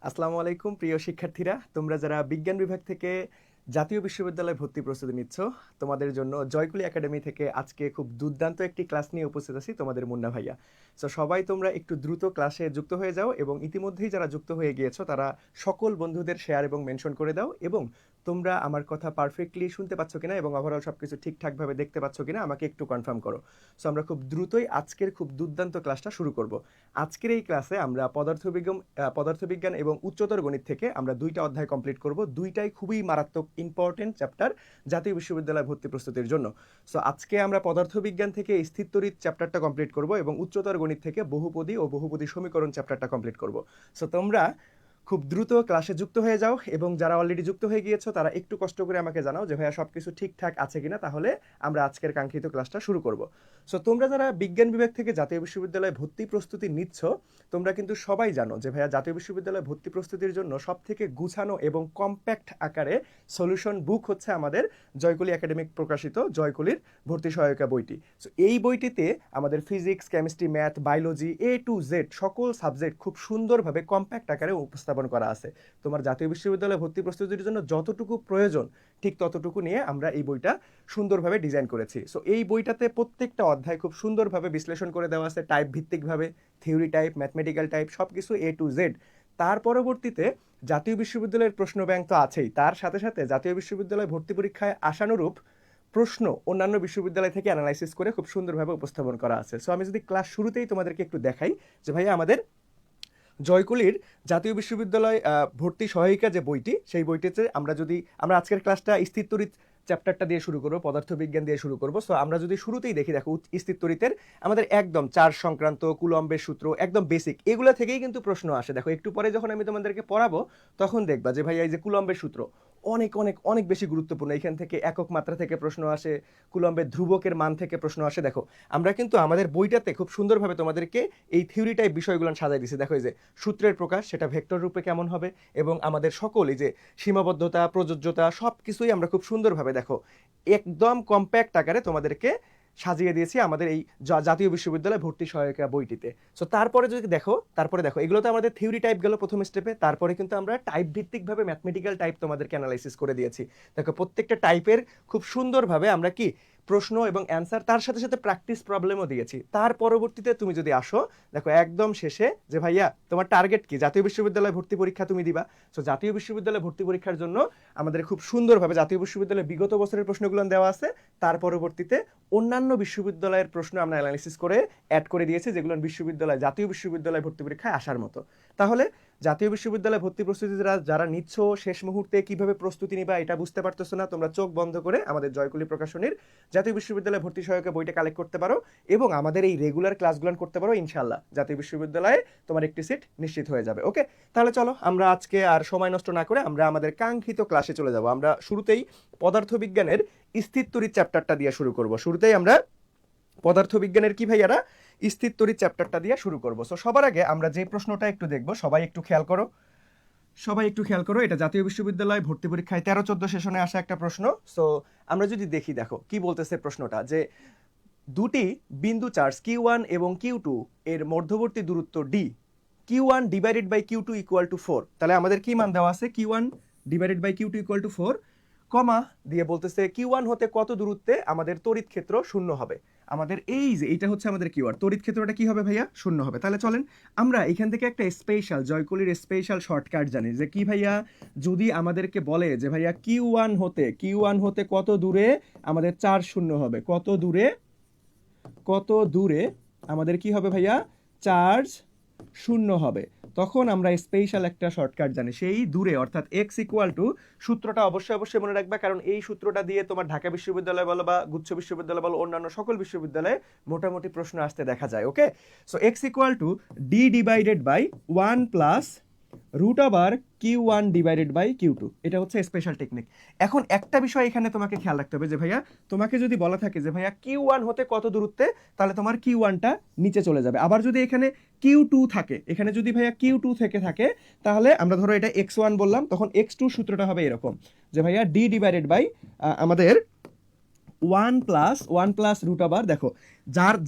আসসালামু আলাইকুম প্রিয় শিক্ষার্থীরা, তোমরা যারা বিজ্ঞান বিভাগ থেকে জাতীয় বিশ্ববিদ্যালয়ে ভর্তি প্রস্তুতি নিচ্ছ, তোমাদের জন্য জয়কুলি একাডেমি থেকে আজকে খুব দুর্দান্ত একটি ক্লাস নিয়ে উপস্থিত আছি তোমাদের মুন্না ভাইয়া। সো সবাই তোমরা একটু দ্রুত ক্লাসে যুক্ত হয়ে যাও এবং ইতিমধ্যেই যারা যুক্ত হয়ে গিয়েছো তারা সকল বন্ধুদের শেয়ার এবং মেনশন করে দাও এবং তোমরা আমার কথা পারফেক্টলি শুনতে পাচ্ছ কিনা এবং ওভারঅল সবকিছু ঠিকঠাকভাবে দেখতে পাচ্ছ কিনা আমাকে একটু কনফার্ম করো। সো আমরা খুব দ্রুতই আজকের খুব দুর্দান্ত ক্লাসটা শুরু করব। আজকের এই ক্লাসে আমরা পদার্থবিজ্ঞান এবং উচ্চতর গণিত থেকে আমরা দুইটা অধ্যায় কমপ্লিট করব। দুইটাই খুবই মারাত্মক ইম্পর্টেন্ট চ্যাপ্টার জাতীয় বিশ্ববিদ্যালয় ভর্তি প্রস্তুতির জন্য। সো আজকে আমরা পদার্থবিজ্ঞান থেকে স্থিরতড়িৎ চ্যাপ্টারটা কমপ্লিট করব এবং উচ্চতর গণিত থেকে বহুপদী ও বহুপদী সমীকরণ চ্যাপ্টারটা কমপ্লিট করব। সো তোমরা খুব দ্রুত ক্লাসে যুক্ত হয়ে যাও এবং যারা অলরেডি যুক্ত হয়ে গিয়েছো তারা একটু কষ্ট করে আমাকে জানাও যে ভাইয়া সবকিছু ঠিকঠাক আছে কিনা, তাহলে আমরা আজকের কাঙ্ক্ষিত ক্লাসটা শুরু করব। সো তোমরা যারা বিজ্ঞান বিভাগ থেকে জাতীয় বিশ্ববিদ্যালয়ে ভর্তি প্রস্তুতি নিচ্ছ, তোমরা কিন্তু সবাই জানো যে ভাইয়া জাতীয় বিশ্ববিদ্যালয়ে ভর্তি প্রস্তুতির জন্য সব থেকে গুছানো এবং কম্প্যাক্ট আকারে সলিউশন বুক হচ্ছে আমাদের জয়কুলি একাডেমিক প্রকাশিত জয়কুলির ভর্তি সহায়িকা বইটি। সো এই বইটিতে আমাদের physics, chemistry, math, biology A to Z সকল সাবজেক্ট খুব সুন্দরভাবে কম্প্যাক্ট আকারে উপস্থাপন করা আছে। তোমার জাতীয় বিশ্ববিদ্যালয়ে ভর্তি প্রস্তুতির জন্য যতটুকু প্রয়োজন ঠিক ততটুকু নিয়ে আমরা এই বইটা সুন্দরভাবে ডিজাইন করেছি। সো এই বইটাতে প্রত্যেকটা অধ্যায় খুব সুন্দরভাবে বিশ্লেষণ করে দেওয়া আছে, টাইপ ভিত্তিকভাবে, থিওরি টাইপ, ম্যাথমেটিক্যাল টাইপ, সব কিছু A to Z। তার পরবর্তীতে জাতীয় বিশ্ববিদ্যালয়ের প্রশ্ন ব্যাংক তো আছেই, তার সাথে সাথে জাতীয় বিশ্ববিদ্যালয় ভর্তি পরীক্ষায় আশানুরূপ প্রশ্ন অন্যান্য বিশ্ববিদ্যালয় থেকে অ্যানালাইসিস করে খুব সুন্দরভাবে উপস্থাপন করা আছে। সো আমি যদি ক্লাস শুরুতেই তোমাদেরকে একটু দেখাই যে ভাইয়া আমাদের জয়কুলির জাতীয় বিশ্ববিদ্যালয় ভর্তি সহায়িকা যে বইটি, সেই বইটিতে আমরা আজকের ক্লাসটা স্থিরতড়িৎ চ্যাপ্টারটা দিয়ে শুরু করবো, পদার্থবিজ্ঞান দিয়ে শুরু করবো। সো আমরা যদি শুরুতেই দেখি, দেখো স্থিরতড়িতের আমাদের একদম চার্জ সংক্রান্ত, কুলম্বের সূত্র, একদম বেসিক এগুলো থেকেই কিন্তু প্রশ্ন আসে। দেখো একটু পরে যখন আমি তোমাদেরকে পড়াবো তখন দেখবা যে ভাইয়া এই যে কুলম্বের সূত্র অনেক অনেক অনেক বেশি গুরুত্বপূর্ণ। এখান থেকে একক মাত্রা থেকে প্রশ্ন আসে, কুলম্বের ধ্রুবকের মান থেকে প্রশ্ন আসে। দেখো আমরা কিন্তু আমাদের বইটাতে খুব সুন্দরভাবে তোমাদেরকে এই থিওরি টাইপ বিষয়গুলো সাজাই দিছি। দেখো এই যে সূত্রের প্রকাশ সেটা ভেক্টর রূপে কেমন হবে এবং আমাদের সকল এই যে সীমাবদ্ধতা, প্রযোজ্যতা সব কিছুই আমরা খুব সুন্দরভাবে দেখো একদম কম্প্যাক্ট আকারে তোমাদেরকে সাজিয়ে দিয়েছি আমাদের এই জাতীয় বিশ্ববিদ্যালয় ভর্তি সহায়িকা বইটিতে। সো তারপরে দেখো এগুলো তো আমাদের থিওরি টাইপ গেল প্রথম স্টেপে। তারপরে কিন্তু আমরা টাইপ ভিত্তিকভাবে ম্যাথমেটিক্যাল টাইপ তোমাদেরকে অ্যানালাইসিস করে দিয়েছি। দেখো প্রত্যেকটা টাইপের খুব সুন্দরভাবে আমরা কি প্রশ্ন এবং অ্যান্সার, তার সাথে সাথে প্র্যাকটিস প্রবলেমও দিয়েছি। তার পরবর্তীতে তুমি যদি আসো, দেখো একদম শেষে যে ভাইয়া তোমার টার্গেট কি, জাতীয় বিশ্ববিদ্যালয় ভর্তি পরীক্ষা তুমি দিবা। সো জাতীয় বিশ্ববিদ্যালয় ভর্তি পরীক্ষার জন্য আমাদের খুব সুন্দরভাবে জাতীয় বিশ্ববিদ্যালয়ে বিগত বছরের প্রশ্নগুলো দেওয়া আছে। তার পরবর্তীতে অন্যান্য বিশ্ববিদ্যালয়ের প্রশ্ন আমরা অ্যানালাইসিস করে অ্যাড করে দিয়েছি, যেগুলো জাতীয় বিশ্ববিদ্যালয় ভর্তি পরীক্ষায় আসার মতো। তাহলে জাতীয় বিশ্ববিদ্যালয় ভর্তি প্রস্তুতি যারা নিচ্ছ, শেষ মুহূর্তে কিভাবে প্রস্তুতি নিবা এটা বুঝতে পারতেছো না, তোমরা চোখ বন্ধ করে আমাদের জয়কুলি প্রকাশনীর জাতীয় বিশ্ববিদ্যালয় ভর্তি সহায়িকা বইটা কালেক্ট করতে পারো এবং আমাদের এই রেগুলার ক্লাসগুলো করতে পারো। ইনশাআল্লাহ জাতীয় বিশ্ববিদ্যালয়ে তোমার একটি সিট নিশ্চিত হয়ে যাবে। ওকে, তাহলে চলো আমরা আজকে আর সময় নষ্ট না করে আমরা আমাদের কাঙ্ক্ষিত ক্লাসে চলে যাব। আমরা শুরুতেই পদার্থবিজ্ঞানের স্থিরতড়িৎ চ্যাপ্টারটা দিয়ে শুরু করব। শুরুতেই আমরা পদার্থবিজ্ঞানের কি ভাইয়ারা স্থিরতড়িৎ চ্যাপ্টারটা দিয়ে শুরু করব। সো সবার আগে আমরা যে প্রশ্নটা একটু দেখব, সবাই একটু খেয়াল করো, এটা জাতীয় বিশ্ববিদ্যালয় ভর্তি পরীক্ষায় 13-14 সেশনে আসা একটা প্রশ্ন। সো আমরা যদি দেখি, দেখো কি বলতেছে প্রশ্নটা, যে দুটি বিন্দু চার্জ Q1 এবং Q2 এর মধ্যবর্তী দূরত্ব D, Q1 divided by Q2 equal to 4। তাহলে আমাদের কি মান দেওয়া আছে, Q1 divided by Q2 equal to 4, comma দিয়ে বলতেছে Q1 হতে কত দূরত্বে আমাদের তড়িৎ ক্ষেত্র শূন্য হবে। আমাদের এই যে এইটা হচ্ছে আমাদের কিওয়ার্ড, তড়িৎ ক্ষেত্রটা কি হবে ভাইয়া, শূন্য হবে। তাহলে চলেন আমরা এখান থেকে একটা স্পেশাল জয়কুলির স্পেশাল শর্টকাট জানি যে কি ভাইয়া, যদি আমাদেরকে বলে যে ভাইয়া Q1 হতে কত দূরে আমাদের চার্জ শূন্য হবে, কত দূরে আমাদের কি হবে ভাইয়া, চার্জ শূন্য হবে, তখন আমরা স্পেশাল একটা শর্টকাট জানি, সেই দূরে অর্থাৎ x ইকুয়াল টু, সূত্রটা অবশ্যই মনে রাখবা, কারণ এই সূত্রটা দিয়ে তোমার ঢাকা বিশ্ববিদ্যালয় বলো বা গুচ্ছ বিশ্ববিদ্যালয় বলো অন্যান্য সকল বিশ্ববিদ্যালয়ে মোটামুটি প্রশ্ন আসতে দেখা যায়। Okay, so x equal to d divided by 1 plus root over Q1 divided by Q2। এটা হচ্ছে স্পেশাল টেকনিক। এখন একটা বিষয় এখানে তোমাকে খেয়াল রাখতে হবে যে ভাইয়া, তোমাকে যদি বলা থাকে যে ভাইয়া Q1 হতে কত দূরত্বে, তাহলে তোমার Q1টা নিচে চলে যাবে। আবার যদি এখানে Q2 থাকে, এখানে যদি ভাইয়া Q2 থেকে থাকে, তাহলে আমরা ধরো এটা x1 বললাম, তখন x2 সূত্রটা হবে এরকম যে ভাইয়া d ডিভাইডেড বাই আমাদের 1 প্লাস রুট ওভার, দেখো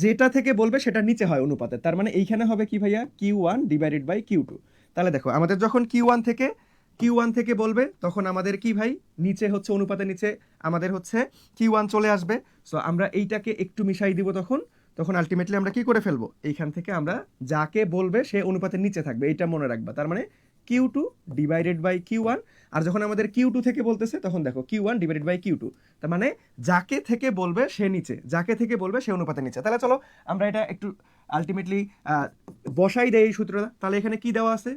যেটা থেকে বলবে সেটা নিচে হয় অনুপাতে, তার মানে এইখানে হবে কি ভাইয়া Q1 ডিভাইডেড বাই Q2। তাহলে দেখো আমাদের যখন কিউ ওয়ান থেকে বলবে তখন আমাদের কি ভাই নিচে হচ্ছে অনুপাতের নিচে আমাদের হচ্ছে কিউ ওয়ান চলে আসবে। সো আমরা এইটাকে একটু মিশাই দিব, তখন আলটিমেটলি আমরা কি করে ফেলবো, এইখান থেকে আমরা যাকে বলবে সে অনুপাতের নিচে থাকবে, এইটা মনে রাখবা। তার মানে কিউ2 ডিভাইডেড বাই কিউ1। আর যখন আমাদের কিউ2 থেকে বলতেছে তখন দেখো কিউ1 ডিভাইডেড বাই কিউ2। তার মানে যাকে থেকে বলবে সে নিচে, যাকে থেকে বলবে সে অনুপাতের নিচে। তাহলে চলো আমরা এটা একটু আলটিমেটলি বসাই দেয় এই সূত্রটা। তাহলে এখানে কি দেওয়া আছে,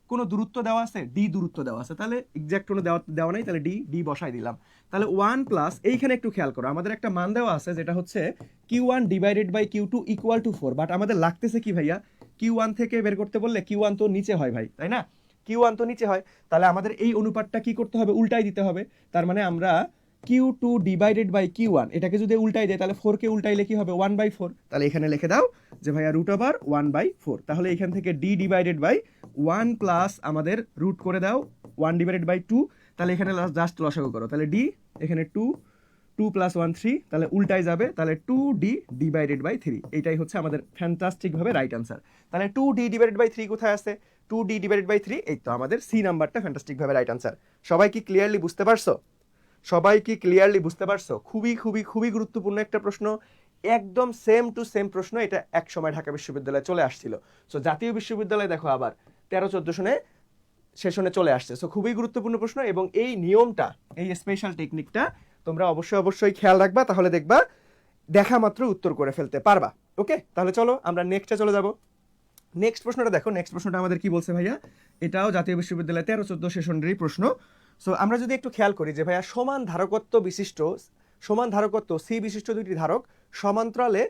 কোনো দূরত্ব দেওয়া আছে, ডি দূরত্ব দেওয়া আছে, তাহলে এক্সাক্ট কোনো দেওয়া নাই, তাহলে ডি বসাই দিলাম। তাহলে 1 প্লাস এইখানে একটু খেয়াল করো, আমাদের একটা মান দেওয়া আছে যেটা হচ্ছে Q one divided by Q two equal to 4, but আমাদের লাগতেছে কি ভাইয়া, কিউ1 থেকে বের করতে বললে কিউ1 তো নিচে হয় ভাই, তাই না, কিউ1 তো নিচে হয়। তাহলে আমাদের এই অনুপাতটা কি করতে হবে, উল্টাই দিতে হবে। তার মানে আমরা কিউ2 ডিভাইডেড বাই কিউ1 এটাকে যদি উল্টাই দেয় তাহলে 4কে উল্টাইলে কি হবে 1/4। তাহলে এখানে লিখে দাও যে ভাইয়া √1/4। তাহলে এখান থেকে ডি ডিভাইডেড বাই 1 প্লাস আমাদের রুট করে দাও 1 ডিভাইডেড বাই 2। তাহলে এখানে জাস্ট লসাগু করো, তাহলে ডি এখানে 2 প্লাস 1 3, তাহলে উল্টাই যাবে, তাহলে 2d ডিভাইডেড বাই 3। এইটাই হচ্ছে আমাদের ফ্যান্টাস্টিকভাবে রাইট অ্যান্সার। তাহলে 2d ডিভাইডেড বাই 3 কোথায় আছে, 2d ডিভাইডেড বাই 3, এই তো আমাদের সি নাম্বারটা ফ্যান্টাস্টিকভাবে রাইট অ্যান্সার। সবাই কি ক্লিয়ারলি বুঝতে পারছো, খুবই খুবই খুবই গুরুত্বপূর্ণ একটা প্রশ্ন, একদম সেম টু সেম প্রশ্ন। এটা এক সময় ঢাকা বিশ্ববিদ্যালয়ে চলে আসছিল। সো জাতীয় বিশ্ববিদ্যালয়ে দেখো আবার 13-14 সেশনে চলে আসছে। সো খুবই গুরুত্বপূর্ণ প্রশ্ন, এবং এই নিয়মটা, এই স্পেশাল টেকনিকটা তোমরা অবশ্যই খেয়াল রাখবা, তাহলে দেখবা দেখা মাত্র উত্তর করে ফেলতে পারবা। ওকে, তাহলে চলো আমরা নেক্সটে চলে যাব। নেক্সট প্রশ্নটা দেখো, নেক্সট প্রশ্নটা আমাদের কি বলছে ভাইয়া, এটাও জাতীয় বিশ্ববিদ্যালয়ে 13-14 সেশনেরই প্রশ্ন। সো আমরা যদি একটু খেয়াল করি যে ভাইয়া সমান ধারকত্ব সি বিশিষ্ট দুইটি ধারক সমান্তরালে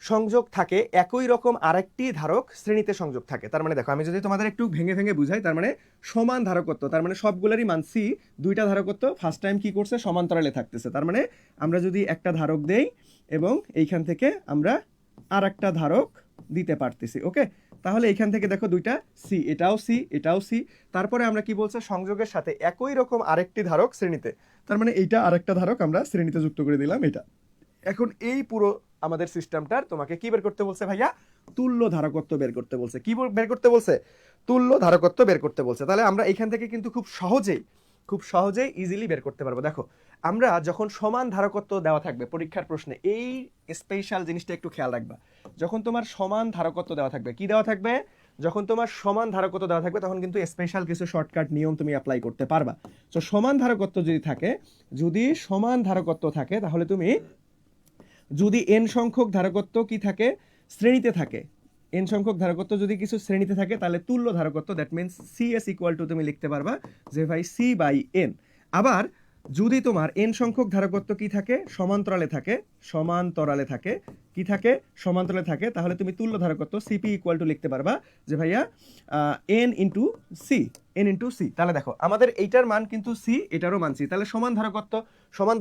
সংযোগ থাকে, একই রকম আরেকটি ধারক শ্রেণীতে সংযোগ থাকে। তার মানে দেখো আমি যদি তোমাদের একটু ভেঙে ভেঙে বুঝাই, তার মানে সমান ধারকত্ব, তার মানে সবগুলোরই মান সি, দুইটা ধারকত্ব ফার্স্ট টাইম কি করছে সমান্তরালে থাকতেছে। তার মানে আমরা যদি একটা ধারক দেই এবং এইখান থেকে আমরা আর একটা ধারক দিতে পারতেছি, ওকে, তাহলে এইখান থেকে দেখো দুইটা সি, এটাও সি, তারপরে আমরা কি বলছে সংযোগের সাথে একই রকম আরেকটি ধারক শ্রেণীতে, তার মানে এইটা আরেকটা ধারক আমরা শ্রেণীতে যুক্ত করে দিলাম এটা। এখন এই পুরো আমাদের সিস্টেমটার তোমাকে কি বের করতে বলছে ভাইয়া, তুল্য ধারকত্ব বের করতে বলছে। কি বের করতে বলছে, তুল্য ধারকত্ব বের করতে বলছে। তাহলে আমরা এখান থেকে কিন্তু খুব সহজেই ইজিলি বের করতে পারবো। দেখো আমরা যখন সমান ধারকত্ব দেওয়া থাকবে পরীক্ষার প্রশ্নে, এই স্পেশাল জিনিসটা একটু খেয়াল রাখবা, যখন তোমার সমান ধারকত্ব দেওয়া থাকবে, কি দেওয়া থাকবে, যখন তোমার সমান ধারকত্ব দেওয়া থাকবে তখন কিন্তু স্পেশাল কিছু শর্টকাট নিয়ম তুমি অ্যাপ্লাই করতে পারবা। তো সমান ধারকত্ব যদি সমান ধারকত্ব থাকে তাহলে তুমি যদি এন সংখ্যক ধারকত্ব কি থাকে শ্রেণীতে থাকে, এন সংখ্যক ধারকত্ব যদি কিছু শ্রেণীতে থাকে তাহলে তুল্য ধারকত্ব, that means CS equal to তুমি লিখতে পারবা যে ভাই সি বাই এন। আবার যদি তোমার এন সংখ্যক ধারকত্ব কি থাকে সমান্তরালে থাকে তাহলে তুমি তুল্য ধারকত্ব সিপি ইকুয়াল টু লিখতে পারবা যে ভাইয়া এন ইন্টু সি। তাহলে দেখো আমাদের এইটার মান কিন্তু সি, এটারও মান সি, তাহলে সমান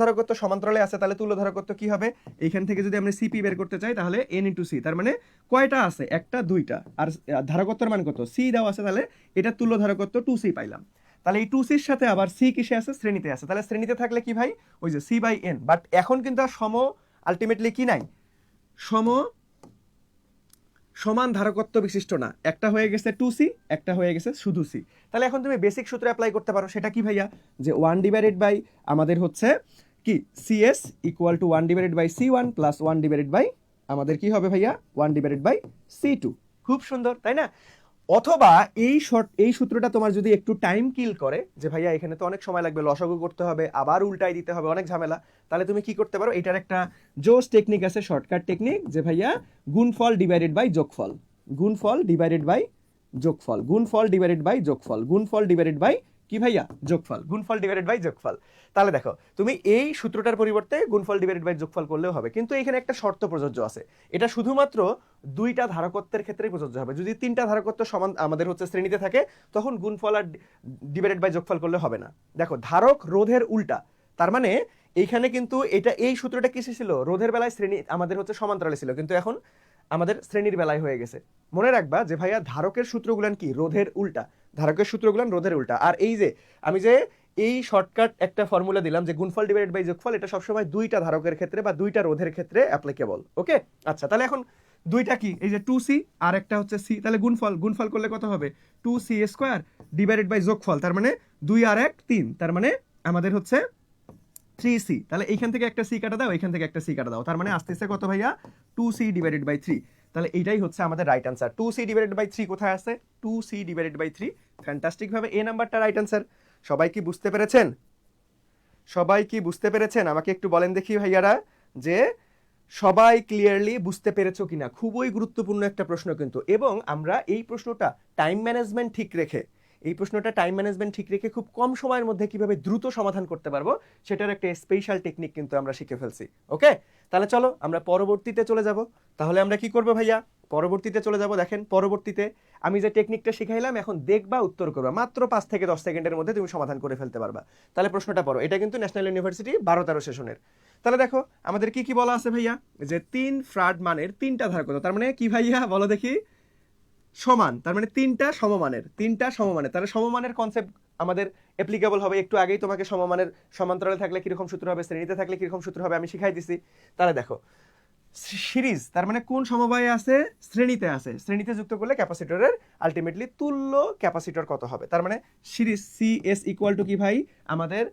ধারকত্ব সমান্তরালে আছে, তাহলে তুল্য ধারকত্ব কি হবে, এইখান থেকে যদি আমরা সিপি বের করতে চাই তাহলে এন ইন্টু সি, তার মানে কয়টা আছে, একটা দুইটা, আর ধারকত্বের মান কত সি দেওয়া আছে, তাহলে এটা তুল্য ধারকত্ব 2c পাইলাম। তাহলে এই 2cর সাথে আবার সি কিসে আছে, শ্রেণীতে আছে, তাহলে শ্রেণীতে থাকলে কি ভাই ওই যে সি বাই এন। বাট এখন কিন্তু আর আলটিমেটলি কি নাই, সমান ধারকত্ব বিশিষ্ট না, একটা হয়ে গেছে 2c, একটা হয়ে গেছে শুধু সি। তাহলে এখন তুমি বেসিক সূত্র অ্যাপ্লাই করতে পারো, সেটা কি ভাইয়া, যে 1 ডিভাইডেড বাই আমাদের হচ্ছে কি CS equal to 1 divided by C one plus 1 divided by আমাদের কি হবে ভাইয়া 1 ডিভাইডেড বাই সি2। খুব সুন্দর, তাই না? অথবা এই সূত্রটা তোমার যদি একটু টাইম কিল করে যে ভাইয়া এখানে তো অনেক সময় লাগবে, লসাগু করতে হবে, আবার উল্টাই দিতে হবে, অনেক ঝামেলা, তাহলে তুমি কি করতে পারো, এটার একটা জোস টেকনিক আছে, শর্টকাট টেকনিক, যে ভাইয়া গুণফল ডিভাইডেড বাই যোগফল, গুণফল ডিভাইডেড বাই কি ভাইয়া যোগফল, গুণফল ডিভাইডেড বাই যোগফল। তাহলে দেখো তুমি এই সূত্রটার পরিবর্তে গুণফল ডিভাইডেড বাই যোগফল করলেও হবে, কিন্তু এখানে একটা শর্ত প্রযোজ্য আছে, এটা শুধুমাত্র দুইটা ধারকত্বের ক্ষেত্রেই প্রযোজ্য হবে। যদি তিনটা ধারকত্ব সমান আমাদের হচ্ছে শ্রেণীতে থাকে তখন গুণফল আর ডিভাইডেড বাই যোগফল করলে হবে না। দেখো ধারক রোধের উল্টা, তার মানে এইখানে কিন্তু এই সূত্রটা কিসে ছিল, রোধের বেলায় শ্রেণী আমাদের হচ্ছে সমান্তরালে ছিল, কিন্তু এখন আমাদের শ্রেণীর বেলায় হয়ে গেছে। মনে রাখবা যে ভাইয়া ধারকের সূত্রগুলান কি রোধের উল্টা, আর এই যে আমি যে এই শর্টকাট একটা ফর্মুলা দিলাম যে গুণফল ডিভাইডেড বাই যোগফল, এটা সবসময় দুইটা ধারকের ক্ষেত্রে বা দুইটা রোধের ক্ষেত্রে অ্যাপ্লিকেবল। ওকে, আচ্ছা, তাহলে এখন দুইটা কি এই যে 2c আর একটা হচ্ছে c, তাহলে গুণফল করলে কত হবে 2c স্কয়ার ডিভাইডেড বাই যোগফল, তার মানে 2 আর 1 3, তার মানে আমাদের হচ্ছে 3c। তাহলে এইখান থেকে একটা c কাটা দাও, এইখান থেকে একটা c কাটা দাও, তার মানে আসতেছে কত ভাইয়া 2c ডিভাইডেড বাই 3। তাহলে এইটাই হচ্ছে আমাদের right answer. 2c divided by 3 কোথায় আছে, 2c ডিভাইডেড বাই 3, ফ্যান্টাস্টিক ভাবে এ নাম্বারটা রাইট অ্যান্সার। সবাই কি বুঝতে পেরেছেন? সবাই কি বুঝতে পেরেছেন? আমাকে একটু বলেন দেখি ভাইয়ারা যে সবাই ক্লিয়ারলি বুঝতে পেরেছো কিনা। খুবই গুরুত্বপূর্ণ একটা প্রশ্ন কিন্তু, এবং আমরা এই প্রশ্নটা টাইম ম্যানেজমেন্ট ঠিক রেখে খুব কম সময়ের মধ্যে কিভাবে দ্রুত সমাধান করতে পারবো সেটার একটা স্পেশাল টেকনিক কিন্তু আমরা শিখে ফেলছি। ওকে, তাহলে চলো আমরা পরবর্তীতে চলে যাব। তাহলে আমরা কি করবো ভাইয়া, পরবর্তীতে চলে যাব। দেখেন পরবর্তীতে আমি যে টেকনিকটা শিখাইলাম, এখন দেখবা উত্তর করবা, মাত্র 5 থেকে 10 সেকেন্ডের মধ্যে তুমি সমাধান করে ফেলতে পারবা। তাহলে প্রশ্নটা পড়ো, এটা কিন্তু ন্যাশনাল ইউনিভার্সিটি 12-13 সেশনের। তাহলে দেখো আমাদের কি কি বলা আছে ভাইয়া, যে 3 ফ্রাড মানের 3টা ধার কত, তার মানে কি ভাইয়া বলো দেখি, সমান, তার মানে 3টা সমমানের, তাহলে সমমানের কনসেপ্ট আমাদের অ্যাপ্লিকেবল হবে। একটু আগেই তোমাকে সমমানের সমান্তরালে থাকলে কিরকম সূত্র হবে, শ্রেণীতে থাকলে কিরকম সূত্র হবে আমি শিখাই দিছি। তাহলে দেখো সিরিজ, তার মানে কোন সমবায়ে আছে, শ্রেণীতে আছে, শ্রেণীতে যুক্ত করলে ক্যাপাসিটরের আলটিমেটলি তুল্য ক্যাপাসিটর কত হবে, তার মানে সিরিজ সিএস ইকুয়াল টু কি ভাই, আমাদের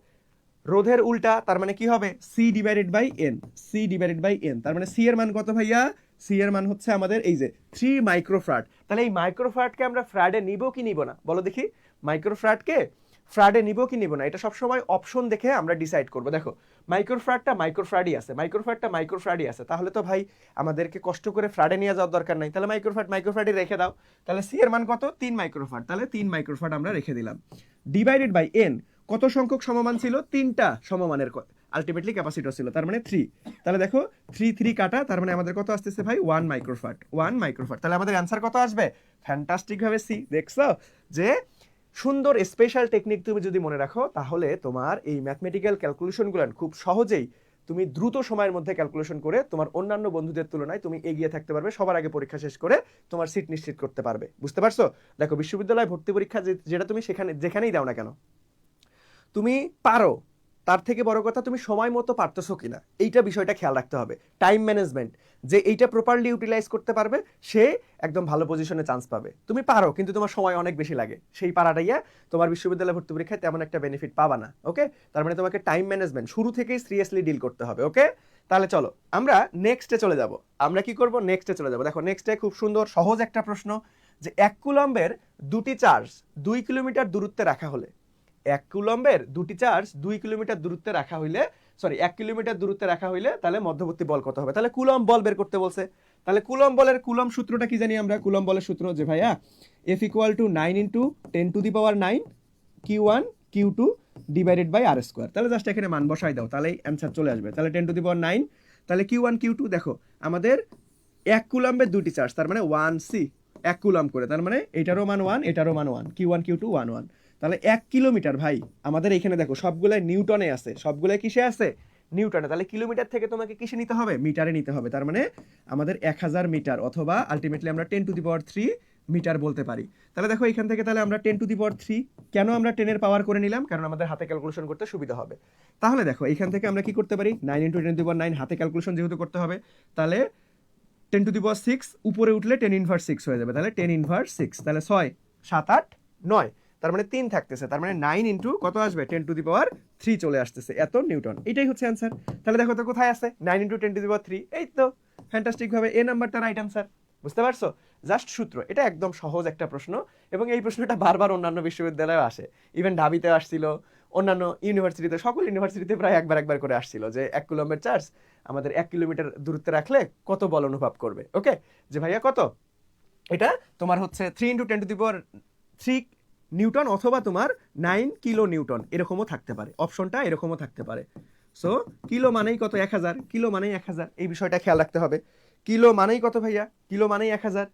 রোধের উল্টা, তার মানে কি হবে সি ডিভাইডেড বাই এন, তার মানে সি এর মান কত ভাইয়া, সি এর মান হচ্ছে আমাদের এই যে 3 মাইক্রোফ্রাড। তাহলে এই মাইক্রোফ্রাডকে আমরা ফ্রাডে নিব কি নিব না, বলো দেখি, মাইক্রোফ্রাডকে ফ্রাডে নিব কি নিব না, এটা সবসময় অপশন দেখে আমরা ডিসাইড করব। দেখো মাইক্রোফ্রাডটা মাইক্রোফ্রাডই আছে, তাহলে তো ভাই আমাদেরকে কষ্ট করে ফ্রাডে নিয়ে যাওয়ার দরকার নাই, তাহলে মাইক্রোফ্রাডই রেখে দাও। তাহলে সি এর মান কত, 3 মাইক্রোফ্রাড, তাহলে 3 মাইক্রোফ্রাড আমরা রেখে দিলাম। ডিভাইডেড বাই এন, কত সংখ্যক সমমান ছিল, 3টা সমমানের আলটিমেটলি ক্যাপাসিটর ছিল, তার মানে 3। তাহলে দেখো 3 কাটা, তার মানে আমাদের কত আসতেছে ভাই 1 মাইক্রোফ্রাড। তাহলে আমাদের অ্যান্সার কত আসবে, ফ্যান্টাস্টিক ভাবে সি। দেখছো যে সুন্দর স্পেশাল টেকনিক তুমি যদি মনে রাখো, তাহলে তোমার এই ম্যাথমেটিক্যাল ক্যালকুলেশনগুলো খুব সহজেই তুমি দ্রুত সময়ের মধ্যে ক্যালকুলেশন করে তোমার অন্যান্য বন্ধুদের তুলনায় তুমি এগিয়ে থাকতে পারবে, সবার আগে পরীক্ষা শেষ করে তোমার সিট নিশ্চিত করতে পারবে। বুঝতে পারছো? দেখো বিশ্ববিদ্যালয় ভর্তি পরীক্ষা যেটা তুমি যেখানেই দাও না কেন, তুমি পারো, তার থেকে বড় কথা তুমি সময় মতো পারতেছো কিনা, এইটা বিষয়টা খেয়াল রাখতে হবে। টাইম ম্যানেজমেন্ট, যে এইটা প্রপারলি ইউটিলাইজ করতে পারবে সে একদম ভালো পজিশনে চান্স পাবে। তুমি পারো কিন্তু তোমার সময় অনেক বেশি লাগে, সেই পারাটাইয়া তোমার বিশ্ববিদ্যালয় ভর্তি পরীক্ষায় তেমন একটা বেনিফিট পাবা না। ওকে, তার মানে তোমাকে টাইম ম্যানেজমেন্ট শুরু থেকেই সিরিয়াসলি ডিল করতে হবে। ওকে, তাহলে চলো আমরা নেক্সটে চলে যাব। আমরা কি করব, নেক্সটে চলে যাব। দেখো নেক্সটে খুব সুন্দর সহজ একটা প্রশ্ন, যে 1 কুলম্বের দুটি চার্জ 2 কিলোমিটার দূরত্বে রাখা হলে, 1 কুলম্বের দুটি চার্জ 2 কিলোমিটার দূরত্বে রাখা হইলে, 1 কিলোমিটার দূরত্বে রাখা হইলে তাহলে মধ্যবর্তী বল কত হবে। তাহলে কুলম্ব বল বের করতে বলছে। তাহলে কুলম্ব বলের কুলম্ব সূত্রটা কি জানি আমরা, কুলম্ব বলের সূত্র যে ভাইয়া F equal to 9 into 10 to the power 9 Q1 Q2 divided by r square. তাহলে জাস্ট এখানে মান বসাই দাও, তাহলেই অ্যান্সার চলে আসবে। তাহলে 10 টু দি পাওয়ার 9, তাহলে Q1 Q2, দেখো আমাদের 1 কুলম্বের দুটি চার্জ, তার মানে 1C 1 কুলম্ব করে, তার মানে এটারও মান 1, এটারও মান 1, Q1 Q2 1 1। তাহলে 1 কিলোমিটার ভাই আমাদের এখানে দেখো সবগুলাই নিউটনে আছে, সবগুলাই কিসে আছে, নিউটনে। তাহলে কিলোমিটার থেকে তোমাকে কিসে নিতে হবে, মিটারে নিতে হবে। তার মানে আমাদের 1000 মিটার, অথবা আলটিমেটলি আমরা 10 টু দি পাওয়ার 3 মিটার বলতে পারি। তাহলে দেখো এখান থেকে তাহলে আমরা 10 টু দি পাওয়ার 3, কেন আমরা 10 এর পাওয়ার করে নিলাম, কারণ আমাদের হাতে ক্যালকুলেশন করতে সুবিধা হবে। তাহলে দেখো এখান থেকে আমরা কি করতে পারি, 9 ইন্টু 10 টু দি পাওয়ার 9, হাতে ক্যালকুলেশন যেহেতু করতে হবে, তাহলে 10 টু দি পাওয়ার 6 উপরে উঠলে 10 ইনভার্স 6 হয়ে যাবে, তাহলে 10 ইনভার্স 6, তাহলে 6 7 8 9, তার মানে 3 থাকতেছে, তার মানে 9 ইন্টু কত আসবে 10 টু দি পাওয়ার 3 চলে আসতেছে, এত নিউটন। এটাই হচ্ছে অ্যান্সার। তাহলে দেখো তো কোথায় আছে 9 ইন্টু 10 টু দি পাওয়ার 3, এই তো ফ্যান্টাস্টিক ভাবে এ নাম্বারটা রাইট অ্যান্সার। বুঝতে পারছো? জাস্ট সূত্র, এটা একদম সহজ একটা প্রশ্ন, এবং এই প্রশ্নটা বারবার অন্যান্য বিশ্ববিদ্যালয়ে আসে, ইভেন ঢাবিতে আসছিল, অন্যান্য ইউনিভার্সিটিতে, সকল ইউনিভার্সিটিতে প্রায় একবার করে আসছিল, যে 1 কুলম্বের চার্জ আমাদের 1 কিলোমিটার দূরত্বে রাখলে কত বল অনুভব করবে। ওকে, যে ভাইয়া কত, এটা তোমার হচ্ছে 3 into 10 to the power 3 Newton, অথবা তোমার 9 কিলো নিউটন, এরকমও থাকতে পারে, অপশনটা এরকমও থাকতে পারে। সো কিলো মানেই কত, 1000, কিলো মানেই 1000, এই বিষয়টা খেয়াল রাখতে হবে। কিলো মানেই কত ভাইয়া, কিলো মানেই 1000।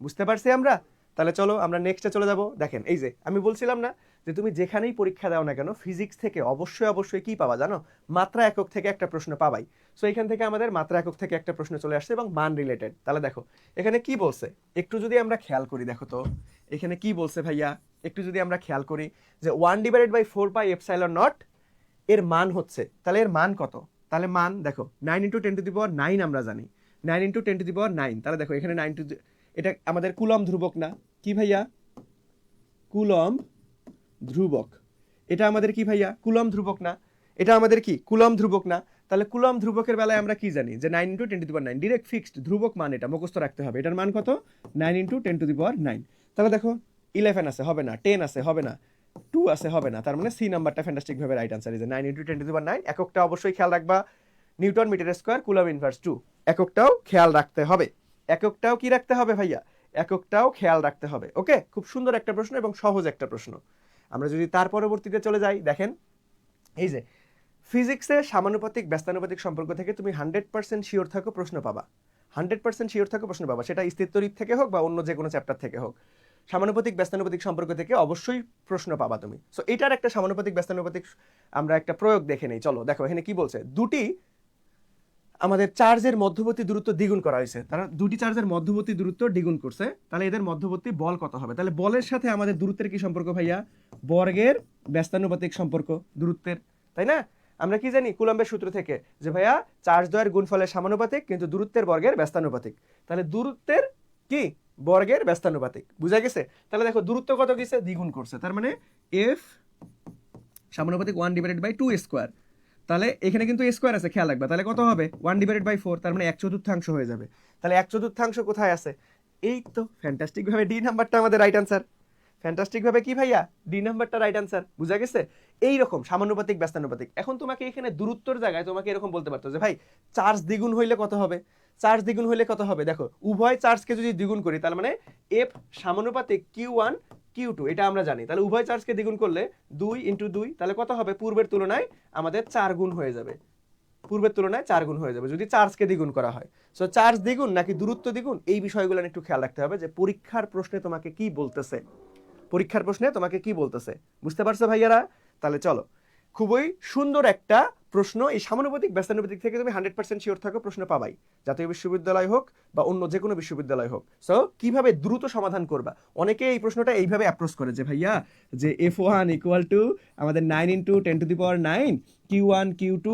বুঝতে পারছি আমরা? তাহলে চলো আমরা নেক্সটে চলে যাব। দেখেন এই যে আমি বলছিলাম না, যে তুমি যেখানেই পরীক্ষা দাও না কেন ফিজিক্স থেকে অবশ্যই কি পাবা জানো, মাত্রা একক থেকে একটা প্রশ্ন পাবাই। সো এখান থেকে আমাদের মাত্রা একক থেকে একটা প্রশ্ন চলে আসছে, এবং মান রিলেটেড। তাহলে দেখো এখানে কি বলছে, একটু যদি আমরা খেয়াল করি, দেখো তো এখানে কি বলছে ভাইয়া, একটু যদি আমরা খেয়াল করি, যে 1 divided by 4 pi epsilon naught এর মান হচ্ছে, তাহলে এর মান কত, তাহলে মান দেখো 9 ইন্টু 10 টু দি পাওয়ার 9 আমরা জানি, 9 ইন্টু 10 টু দি পাওয়ার 9, তাহলে দেখো এখানে 9 টু, এটা আমাদের কুলম্ব ধ্রুবক না, কি ভাইয়া? কুলম্ব ধ্রুবক। এটা আমাদের কি ভাইয়া? কুলম্ব ধ্রুবক না, এটা আমাদের কি? কুলম্ব ধ্রুবক না। তাহলে কুলম্ব ধ্রুবকের বেলায় আমরা কি জানি? যে 9 into 10 to the power 9 direct fixed ধ্রুবক মান, এটা মুখস্থ রাখতে হবে। এটার মান কত? 9 ইন্টু 10 টু দি পাওয়ার 9। তাহলে দেখো 11 আছে, হবে না। 10 আছে, হবে না। 2 আছে, হবে না। তার মানে সি নাম্বারটা ফ্যান্টাস্টিক ভাবে right answer, is 9 into 10 to the power 9। এককটা অবশ্যই খেয়াল রাখবা, newton metre square coulomb inverse 2। এককটাও খেয়াল রাখতে হবে, এককটাও কি রাখতে হবে ভাইয়া? এককটাও খেয়াল রাখতে হবে। ওকে, খুব সুন্দর একটা প্রশ্ন এবং সহজ একটা প্রশ্ন। আমরা যদি তার পরবর্তীতে চলে যাই, দেখেন এই যে ফিজিক্সে সামানুপাতিক ব্যস্তানুপাতিক সম্পর্ক থেকে তুমি 100% শিওর থাকো প্রশ্ন পাবা। 100% শিওর থাকো প্রশ্ন পাবা, সেটা স্থিরতরিৎ থেকে হোক বা অন্য যে কোনো চ্যাপ্টার থেকে হোক। সামানুপাতিক ব্যস্তানুপাতিক সম্পর্ক থেকে অবশ্যই প্রশ্ন পাবা তুমি। সো এটার একটা সামানুপাতিক ব্যস্তানুপাতিক আমরা একটা প্রয়োগ দেখে নেই। চলো দেখো এখানে কি বলছে, দুটি আমাদের চার্জের মধ্যবর্তী দূরত্ব দ্বিগুণ করা হয়েছে। তারা দুটি চার্জের মধ্যবর্তী দূরত্ব দ্বিগুণ করছে, তাহলে এদের মধ্যবর্তী বল কত হবে? তাহলে বলের সাথে আমাদের দূরত্বের কি সম্পর্ক ভাইয়া? বর্গের ব্যস্তানুপাতিক সম্পর্ক দূরত্বের, তাই না? আমরা কি জানি কুলম্বের সূত্র থেকে যে ভাইয়া চার্জ দ্বয়ের গুণফলের সমানুপাতিক কিন্তু দূরত্বের বর্গের ব্যস্তানুপাতিক। তাহলে দূরত্বের কি? বর্গের ব্যস্তানুপাতিক। বুঝা গেছে? তাহলে দেখো দূরত্ব কত গেছে? দ্বিগুণ করছে, তার মানে এফ সমানুপাতিক 1/2 স্কোয়ার। তাহলে এখানে কিন্তু স্কোয়ার আছে, খেয়াল রাখবা। তাহলে কত হবে? 1/4, তার মানে 1/4 হয়ে যাবে। তাহলে 1/4 কোথায় আছে? এই তো ফ্যান্টাস্টিক ভাবে ডি নাম্বারটা আমাদের রাইট আনসার। ফ্যান্টাস্টিক ভাবে কি ভাইয়া? ডি নাম্বারটা রাইট আনসার। বুঝা গেছে? এইরকম সামানুপাতিক ব্যস্তানুপাতিক। এখন তোমাকে এখানে দূরত্বর জায়গায় তোমাকে এরকম বলতে পারতো যে ভাই চার্জ দ্বিগুণ হইলে কত হবে? চার্জ দ্বিগুণ হইলে কত হবে? দেখো উভয় চার্জকে যদি দ্বিগুণ করি, তার মানে এফ সমানুপাতিক Q1 Q2, এটা আমরা জানি। তাহলে উভয় চার্জকে দ্বিগুণ করলে 2 ইন্টু 2, তাহলে কত হবে? পূর্বের তুলনায় আমাদের 4 গুণ হয়ে যাবে। পূর্বের তুলনায় 4 গুণ হয়ে যাবে যদি চার্জকে দ্বিগুণ করা হয়। সো চার্জ দ্বিগুণ নাকি দূরত্ব দ্বিগুণ, এই বিষয়গুলো একটু খেয়াল রাখতে হবে যে পরীক্ষার প্রশ্নে তোমাকে কি বলতেছে। পরীক্ষার প্রশ্নে তোমাকে কি বলতেছে, বুঝতে পারছো ভাইয়ারা? তাহলে চলো, খুবই সুন্দর একটা প্রশ্ন। এই সমানুপাতিক ব্যস্তানুপাতিক থেকে তুমি 100% শিওর থাকো প্রশ্ন পাবাই, জাতীয় বিশ্ববিদ্যালয় হোক বা অন্য যে কোনো বিশ্ববিদ্যালয় হোক। সো কিভাবে দ্রুত সমাধান করবা? অনেকে এই প্রশ্নটা এইভাবে অ্যাপ্রোচ করে যে ভাইয়া যে F1 ইকুয়াল টু আমাদের 9 into 10 to the power 9 Q1 Q2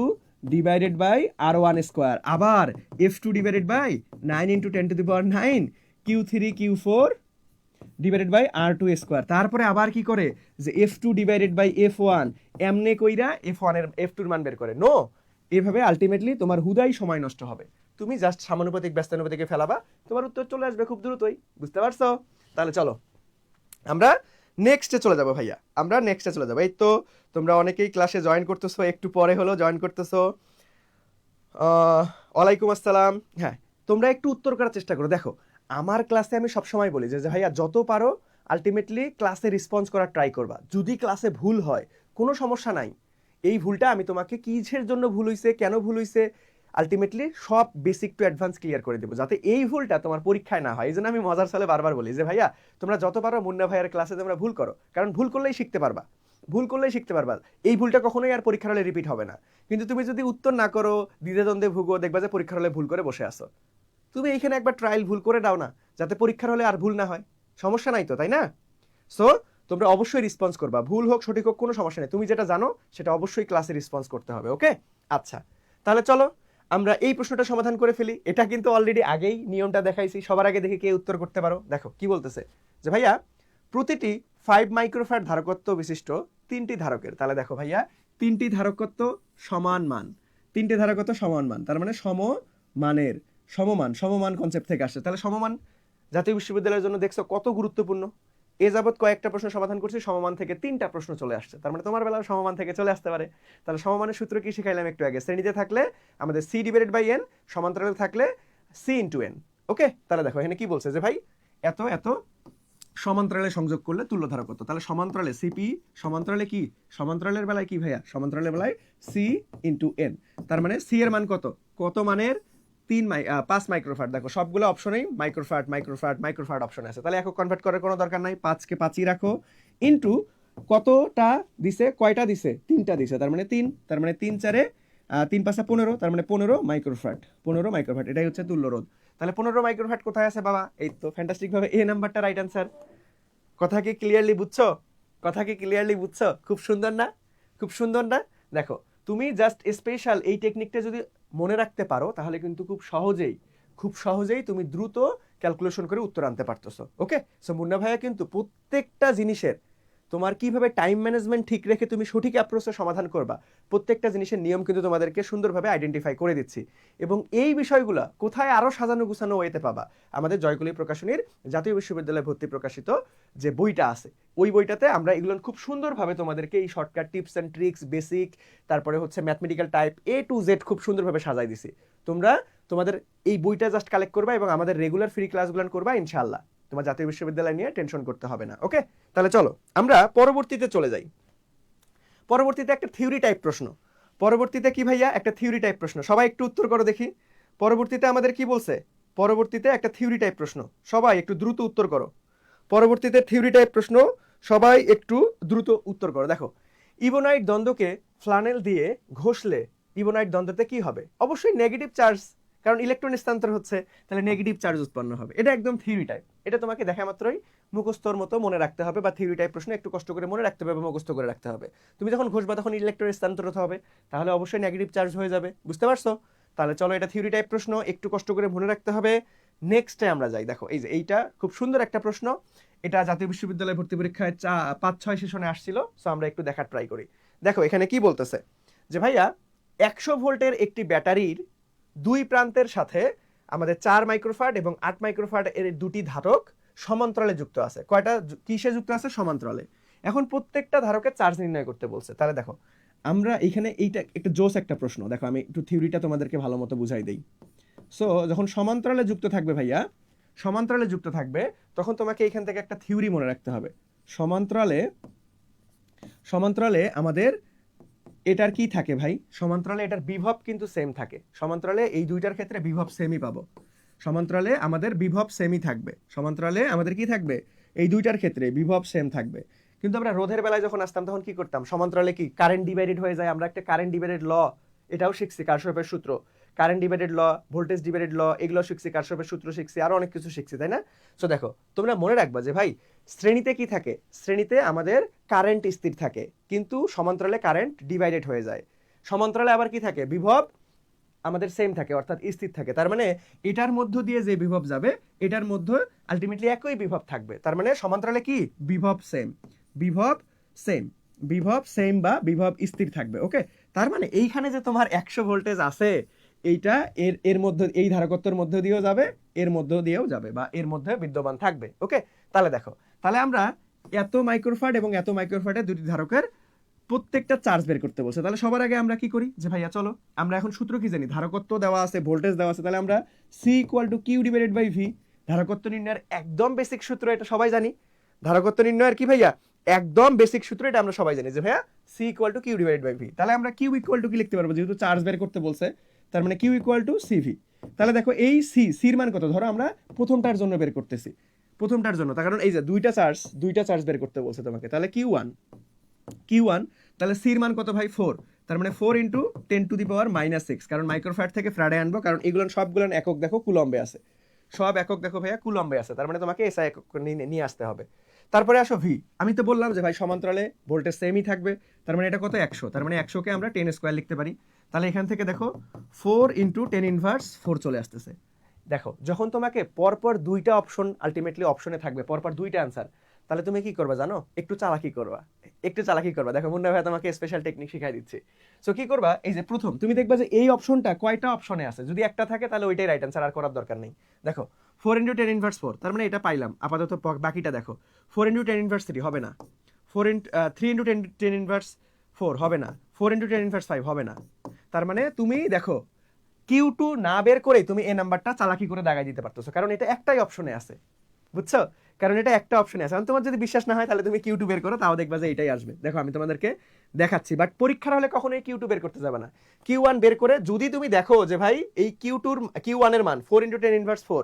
divided by R1 square, আবার F2 divided by 9 into 10 to the power 9 Q3 Q4 divided by R2 square. তারপরে আবার কি করে যে F2 ডিভাইডেড বাই F1, এমনে কইরা F1 এর F2 এর মান বের করে। নো, এভাবে আলটিমেটলি তোমার হুদাই সময় নষ্ট হবে। তুমি জাস্ট সমানুপাতিক ব্যস্তানুপাতিকে ফেলাবা, তোমার উত্তর চলে আসবে খুব দ্রুতই। বুঝতে পারছো? তাহলে চলো আমরা নেক্সটে চলে যাবো ভাইয়া, আমরা নেক্সটে চলে যাবো। এই তো তোমরা অনেকেই ক্লাসে জয়েন করতেছো, একটু পরে হলো জয়েন করতেছো। ওয়ালাইকুম আসসালাম। হ্যাঁ, তোমরা একটু উত্তর করার চেষ্টা করো। দেখো আমার ক্লাসে আমি সবসময় বলি যে ভাইয়া যত পারো আলটিমেটলি ক্লাসে রেসপন্স করার ট্রাই করবা। যদি ক্লাসে ভুল হয় কোনো সমস্যা নাই, এই ভুলটা আমি তোমাকে কিসের জন্য ভুল হইছে, কেন ভুল হইছে, আলটিমেটলি সব বেসিক টু অ্যাডভান্স ক্লিয়ার করে দেবো, যাতে এই ভুলটা তোমার পরীক্ষায় না হয়। এই জন্য আমি মজার সালে বারবার বলি যে ভাইয়া তোমরা যত পারো মুন্না ভাইয়ের ক্লাসে তোমরা ভুল করো, কারণ ভুল করলেই শিখতে পারবা, ভুল করলেই শিখতে পারবা। এই ভুলটা কখনোই আর পরীক্ষার হলে রিপিট হবে না। কিন্তু তুমি যদি উত্তর না করো, দ্বিধাদ্বন্দ্বে ভুগো, দেখবা যে পরীক্ষার হলে ভুল করে বসে আসো। তুমি এইখানে একবার ট্রায়াল ভুল করে দাও না, যাতে পরীক্ষার হলে আর ভুল না হয়। সমস্যা নাই তো, তাই না? সো তোমরা অবশ্যই রেসপন্স করবা, ভুল হোক সঠিক হোক কোনো সমস্যা নেই। তুমি যেটা জানো সেটা অবশ্যই ক্লাসে রেসপন্স করতে হবে। ওকে, আচ্ছা তাহলে চলো আমরা এই প্রশ্নটা সমাধান করে ফেলি। এটা কিন্তু অলরেডি আগেই নিয়মটা দেখাইছি, সবার আগে দেখে কে উত্তর করতে পারো। দেখো কি বলতেছে যে ভাইয়া প্রতিটি 5 মাইক্রোফ্যারাড ধারকত্ব বিশিষ্ট 3টি ধারকের, তাহলে দেখো ভাইয়া 3টি ধারকত্ব সমান মান, 3টি ধারকত্ব সমান মান, তার মানে সমমানের, সমমান কনসেপ্ট থেকে আসছে। তাহলে সমমান জাতীয় বিশ্ববিদ্যালয়ের জন্য দেখছো কত গুরুত্বপূর্ণ। এ যাবৎ কয়েকটা প্রশ্ন সমাধান করছি, সমমান থেকে 3টা প্রশ্ন চলে আসছে, তার মানে তোমার বেলাও সমমান থেকে চলে আসতে পারে। তাহলে সমমানের সূত্র কি শিখাইলাম একটু আগে? শ্রেণীতে থাকলে আমাদের সি ডিভাইডেড বাই এন, সমান্তরালে থাকলে সি ইন্টু এন। ওকে, তাহলে দেখো এখানে কি বলছে যে ভাই এত এত সমান্তরালে সংযোগ করলে তুল্য ধারকত্ব। তাহলে সমান্তরালে সিপি, সমান্তরালে কি, সমান্তরালের বেলায় কি ভাইয়া, সমান্তরালের বেলায় সি ইন্টু এন। তার মানে সি এর মান কত, কত মানের 5 মাইক্রোফ্যারাড। দেখো সবগুলো অপশনেই মাইক্রোফ্যারাড মাইক্রোফ্যারাড মাইক্রোফ্যারাড অপশন আছে, তাহলে একক কনভার্ট করার কোনো দরকার নাই, 5কে 5ই রাখো, ইন্টু কতটা দিছে, কয়টা দিছে, 3টা দিছে, তার মানে 3, তার মানে 3 4 3 5 15, তার মানে 15 মাইক্রোফ্যারাড, 15 মাইক্রোফ্যারাড, এটাই হচ্ছে তুল্য রোধ। তাহলে 15 মাইক্রোফ্যারাড কোথায় আছে বাবা? এই তো ফ্যান্টাস্টিক ভাবে এ নাম্বারটা রাইট অ্যান্সার। কথা কি ক্লিয়ারলি বুঝছো? কথা কি ক্লিয়ারলি বুঝছো? খুব সুন্দর না, খুব সুন্দর না? দেখো তুমি জাস্ট স্পেশাল এই টেকনিকটা যদি মনে রাখতে পারো, তাহলে কিন্তু খুব সহজেই খুব সহজেই তুমি দ্রুত ক্যালকুলেশন করে উত্তর আনতে পারতেছো। ওকে, সো মুন্না ভাইয়া কিন্তু প্রত্যেকটা জিনিসের তোমার কিভাবে টাইম ম্যানেজমেন্ট ঠিক রেখে তুমি সঠিক অ্যাপ্রোচে সমাধান করবা, প্রত্যেকটা জিনিসের নিয়ম কিন্তু তোমাদেরকে সুন্দরভাবে আইডেন্টিফাই করে দিচ্ছি। এবং এই বিষয়গুলো কোথায় আরও সাজানো গুছানো ওয়েতে পাবা, আমাদের জয়কলি প্রকাশনীর জাতীয় বিশ্ববিদ্যালয়ে ভর্তি প্রকাশিত যে বইটা আছে, ওই বইটাতে আমরা এগুলো খুব সুন্দরভাবে তোমাদেরকে এই shortcut tips and tricks, basic, তারপরে হচ্ছে mathematical type A to Z খুব সুন্দরভাবে সাজাই দিছি। তোমরা তোমাদের এই বইটা জাস্ট কালেক্ট করবা এবং আমাদের রেগুলার ফ্রি ক্লাসগুলো করবা, ইনশাআল্লাহ তোমার জাতীয় বিশ্ববিদ্যালয় নিয়ে টেনশন করতে হবে না। ওকে, তাহলে চলো আমরা পরবর্তীতে চলে যাই। পরবর্তীতে একটা থিওরি টাইপ প্রশ্ন। পরবর্তীতে কি ভাইয়া? একটা থিওরি টাইপ প্রশ্ন। সবাই একটু উত্তর করো দেখি। পরবর্তীতে আমাদের কি বলছে? পরবর্তীতে একটা থিওরি টাইপ প্রশ্ন, সবাই একটু দ্রুত উত্তর করো। পরবর্তীতে থিওরি টাইপ প্রশ্ন, সবাই একটু দ্রুত উত্তর করো। দেখো, ইবোনাইট দ্বন্দ্বকে ফ্লানেল দিয়ে ঘষলে ইবোনাইট দ্বন্দ্বতে কি হবে? অবশ্যই নেগেটিভ চার্জ, কারণ ইলেকট্রন স্থানান্তর হচ্ছে, তাহলে নেগেটিভ চার্জ উৎপন্ন হবে। এটা একদম থিওরি টাইপ, এটা তোমাকে দেখা মাত্রই মুখস্থর মতো মনে রাখতে হবে, বা থিওরি টাইপ প্রশ্ন একটু কষ্ট করে মনে রাখতে হবে বা মুখস্থ করে রাখতে হবে। তুমি যখন ঘষবা তখন ইলেকট্রন স্থানান্তর হবে, তাহলে অবশ্যই নেগেটিভ চার্জ হয়ে যাবে। বুঝতে পারছো? তাহলে চলো, এটা থিওরি টাইপ প্রশ্ন, একটু কষ্ট করে মনে রাখতে হবে। নেক্সটে আমরা যাই। দেখো, এই যে এইটা খুব সুন্দর একটা প্রশ্ন, এটা জাতীয় বিশ্ববিদ্যালয় ভর্তি পরীক্ষায় 5-6 সেশনে আসছিল, সো আমরা একটু দেখার ট্রাই করি। দেখো এখানে কি বলতেছে যে ভাইয়া 100 ভোল্টের একটি ব্যাটারির দুই প্রান্তের সাথে আমাদের 4 মাইক্রোফ্যারাড এবং 8 মাইক্রোফ্যারাড এর দুটি ধারক সমান্তরালে যুক্ত আছে। কয়টা কিসে যুক্ত আছে? সমান্তরালে। এখন প্রত্যেকটা ধারকের চার্জ নির্ণয় করতে বলছে। তাহলে দেখো, আমরা এইখানে এইটা একটা জোস একটা প্রশ্ন। দেখো আমি একটু থিওরিটা তোমাদেরকে ভালো মতো বুঝাই দেই। সো যখন সমান্তরালে যুক্ত থাকবে ভাইয়া, সমান্তরালে যুক্ত থাকবে, তখন তোমাকে এইখান থেকে একটা থিওরি মনে রাখতে হবে। সমান্তরালে আমাদের এটার কি থাকে ভাই? সমান্তরালে এটার বিভব কিন্তু সেম থাকে। সমান্তরালে এই দুইটার ক্ষেত্রে বিভব সেমই পাবো। সমান্তরালে আমাদের বিভব সেমই থাকবে। সমান্তরালে আমাদের কি থাকবে? এই দুইটার ক্ষেত্রে বিভব সেম থাকবে। কিন্তু আমরা রোধের বেলায় যখন আসতাম তখন কি করতাম? সমান্তরালে কি কারেন্ট ডিভাইডেড হয়ে যায়। আমরা একটা কারেন্ট ডিভাইডেড ল এটাও শিখছি, কারশফের সূত্র, কারেন্ট ডিভাইডেড ল, ভোল্টেজ ডিভাইডেড ল, এগুলো শিখছি, কারশফের সূত্র শিখছি, আরো অনেক কিছু শিখছি, তাই না? সো দেখো, তোমরা মনে রাখবা যে ভাই শ্রেণীতে কি থাকে? শ্রেণীতে আমাদের কারেন্ট স্থির থাকে, কিন্তু সমান্তরালে কারেন্ট ডিভাইডেড হয়ে যায়। সমান্তরালে আবার কি থাকে? বিভব আমাদের সেম থাকে, অর্থাৎ স্থির থাকে। তার মানে এটার মধ্য দিয়ে যে বিভব যাবে, এটার মধ্যে আলটিমেটলি একই বিভব থাকবে। তার মানে সমান্তরালে কি? বিভব সেম, বিভব সেম, বিভব সেম বা বিভব স্থির থাকবে। ওকে, তার মানে এইখানে যে তোমার 100 ভোল্টেজ আছে, এইটা এর মধ্যে, এই ধারকত্বের মধ্য দিয়েও যাবে, এর মধ্য দিয়েও যাবে, বা এর মধ্যে বিদ্যমান থাকবে। ওকে, তাহলে দেখো, তাহলে আমরা এত মাইক্রোফ্যারাড এবং এত মাইক্রোফ্যারাডের দুটি ধারকের প্রত্যেকটা চার্জ বের করতে বলছে। তাহলে সবার আগে আমরা কি করি যে ভাইয়া চলো, আমরা এখন সূত্র কি জানি? ধারকত্ব দেওয়া আছে, ভোল্টেজ দেওয়া আছে, তাহলে আমরা C=Q/V। ধারকত্ব নির্ণয়ের একদম বেসিক সূত্র, এটা সবাই জানি। ধারকত্ব নির্ণয়ের কি ভাইয়া? একদম বেসিক সূত্র, এটা আমরা সবাই জানি যে ভাইয়া C=Q/V। তাহলে আমরা Q কি লিখতে পারবো? যেহেতু চার্জ বের করতে বলছে, তার মানে Q=CV। তাহলে দেখো, এই সির মান কত? ধরো আমরা প্রথমটার জন্য বের করতেছি, প্রথমটার জন্য, তার কারণ এই যে দুইটা চার্জ বের করতে বলছে তোমাকে। তাহলে Q1, তাহলে সির মান কত ভাই? 4। তার মানে 4 × 10⁻⁻6, কারণ মাইক্রোফ্যারাড থেকে ফ্যারাডে আনবো, কারণ এগুলো সবগুলো একক দেখো কুলম্বে আছে, সব একক দেখো ভাইয়া কুলম্বে আছে, তার মানে তোমাকে এসআই একক নিয়ে আসতে হবে। তারপরে আসো ভি। আমি তো বললাম যে ভাই সমান্তরালে ভোল্টেজ সেমই থাকবে, তার মানে এটা কত? 100। তার মানে 100কে আমরা 10² লিখতে পারি। তাহলে এখান থেকে দেখো 4 × 10⁻4 চলে আসতেছে। দেখো, যখন তোমাকে পরপর দুইটা অপশন আলটিমেটলি অপশনে থাকবে, পরপর দুইটা অ্যান্সার, তাহলে তুমি কি করবা জানো? একটু চালাকি করবা। দেখো মুন্না ভাই তোমাকে স্পেশাল টেকনিক শিখাই দিচ্ছি। সো কি করবা? এই যে প্রথম তুমি দেখবা যে এই অপশনটা কয়টা অপশনে আছে, যদি একটা থাকে তাহলে ওইটাই রাইট অ্যান্সার, আর করার দরকার নেই। দেখো 4 × 10⁻4, তার মানে এটা পাইলাম আপাতত। বাকিটা দেখো, 4 × 10⁻3 হবে না, 3 × 10⁻4 হবে না, 4 × 10⁻5 হবে না। তার মানে তুমি দেখো Q2 না বের করে তুমি এই নাম্বারটা চালাকি করে দাগাই দিতে পারতেছো, কারণ এটা একটাই অপশনে আছে। বুঝছো? কারণ এটা একটা অপশনে আছে। তোমার যদি বিশ্বাস না হয় তাহলে তুমি Q2 বের করো, তাও দেখবা যে এটাই আসবে। দেখো আমি তোমাদেরকে দেখাচ্ছি, বাট পরীক্ষার হলে কখনোই Q2 বের করতে যাবে না। Q1 বের করে যদি তুমি দেখো যে ভাই এই Q1 এর মান 4 × 10⁻4,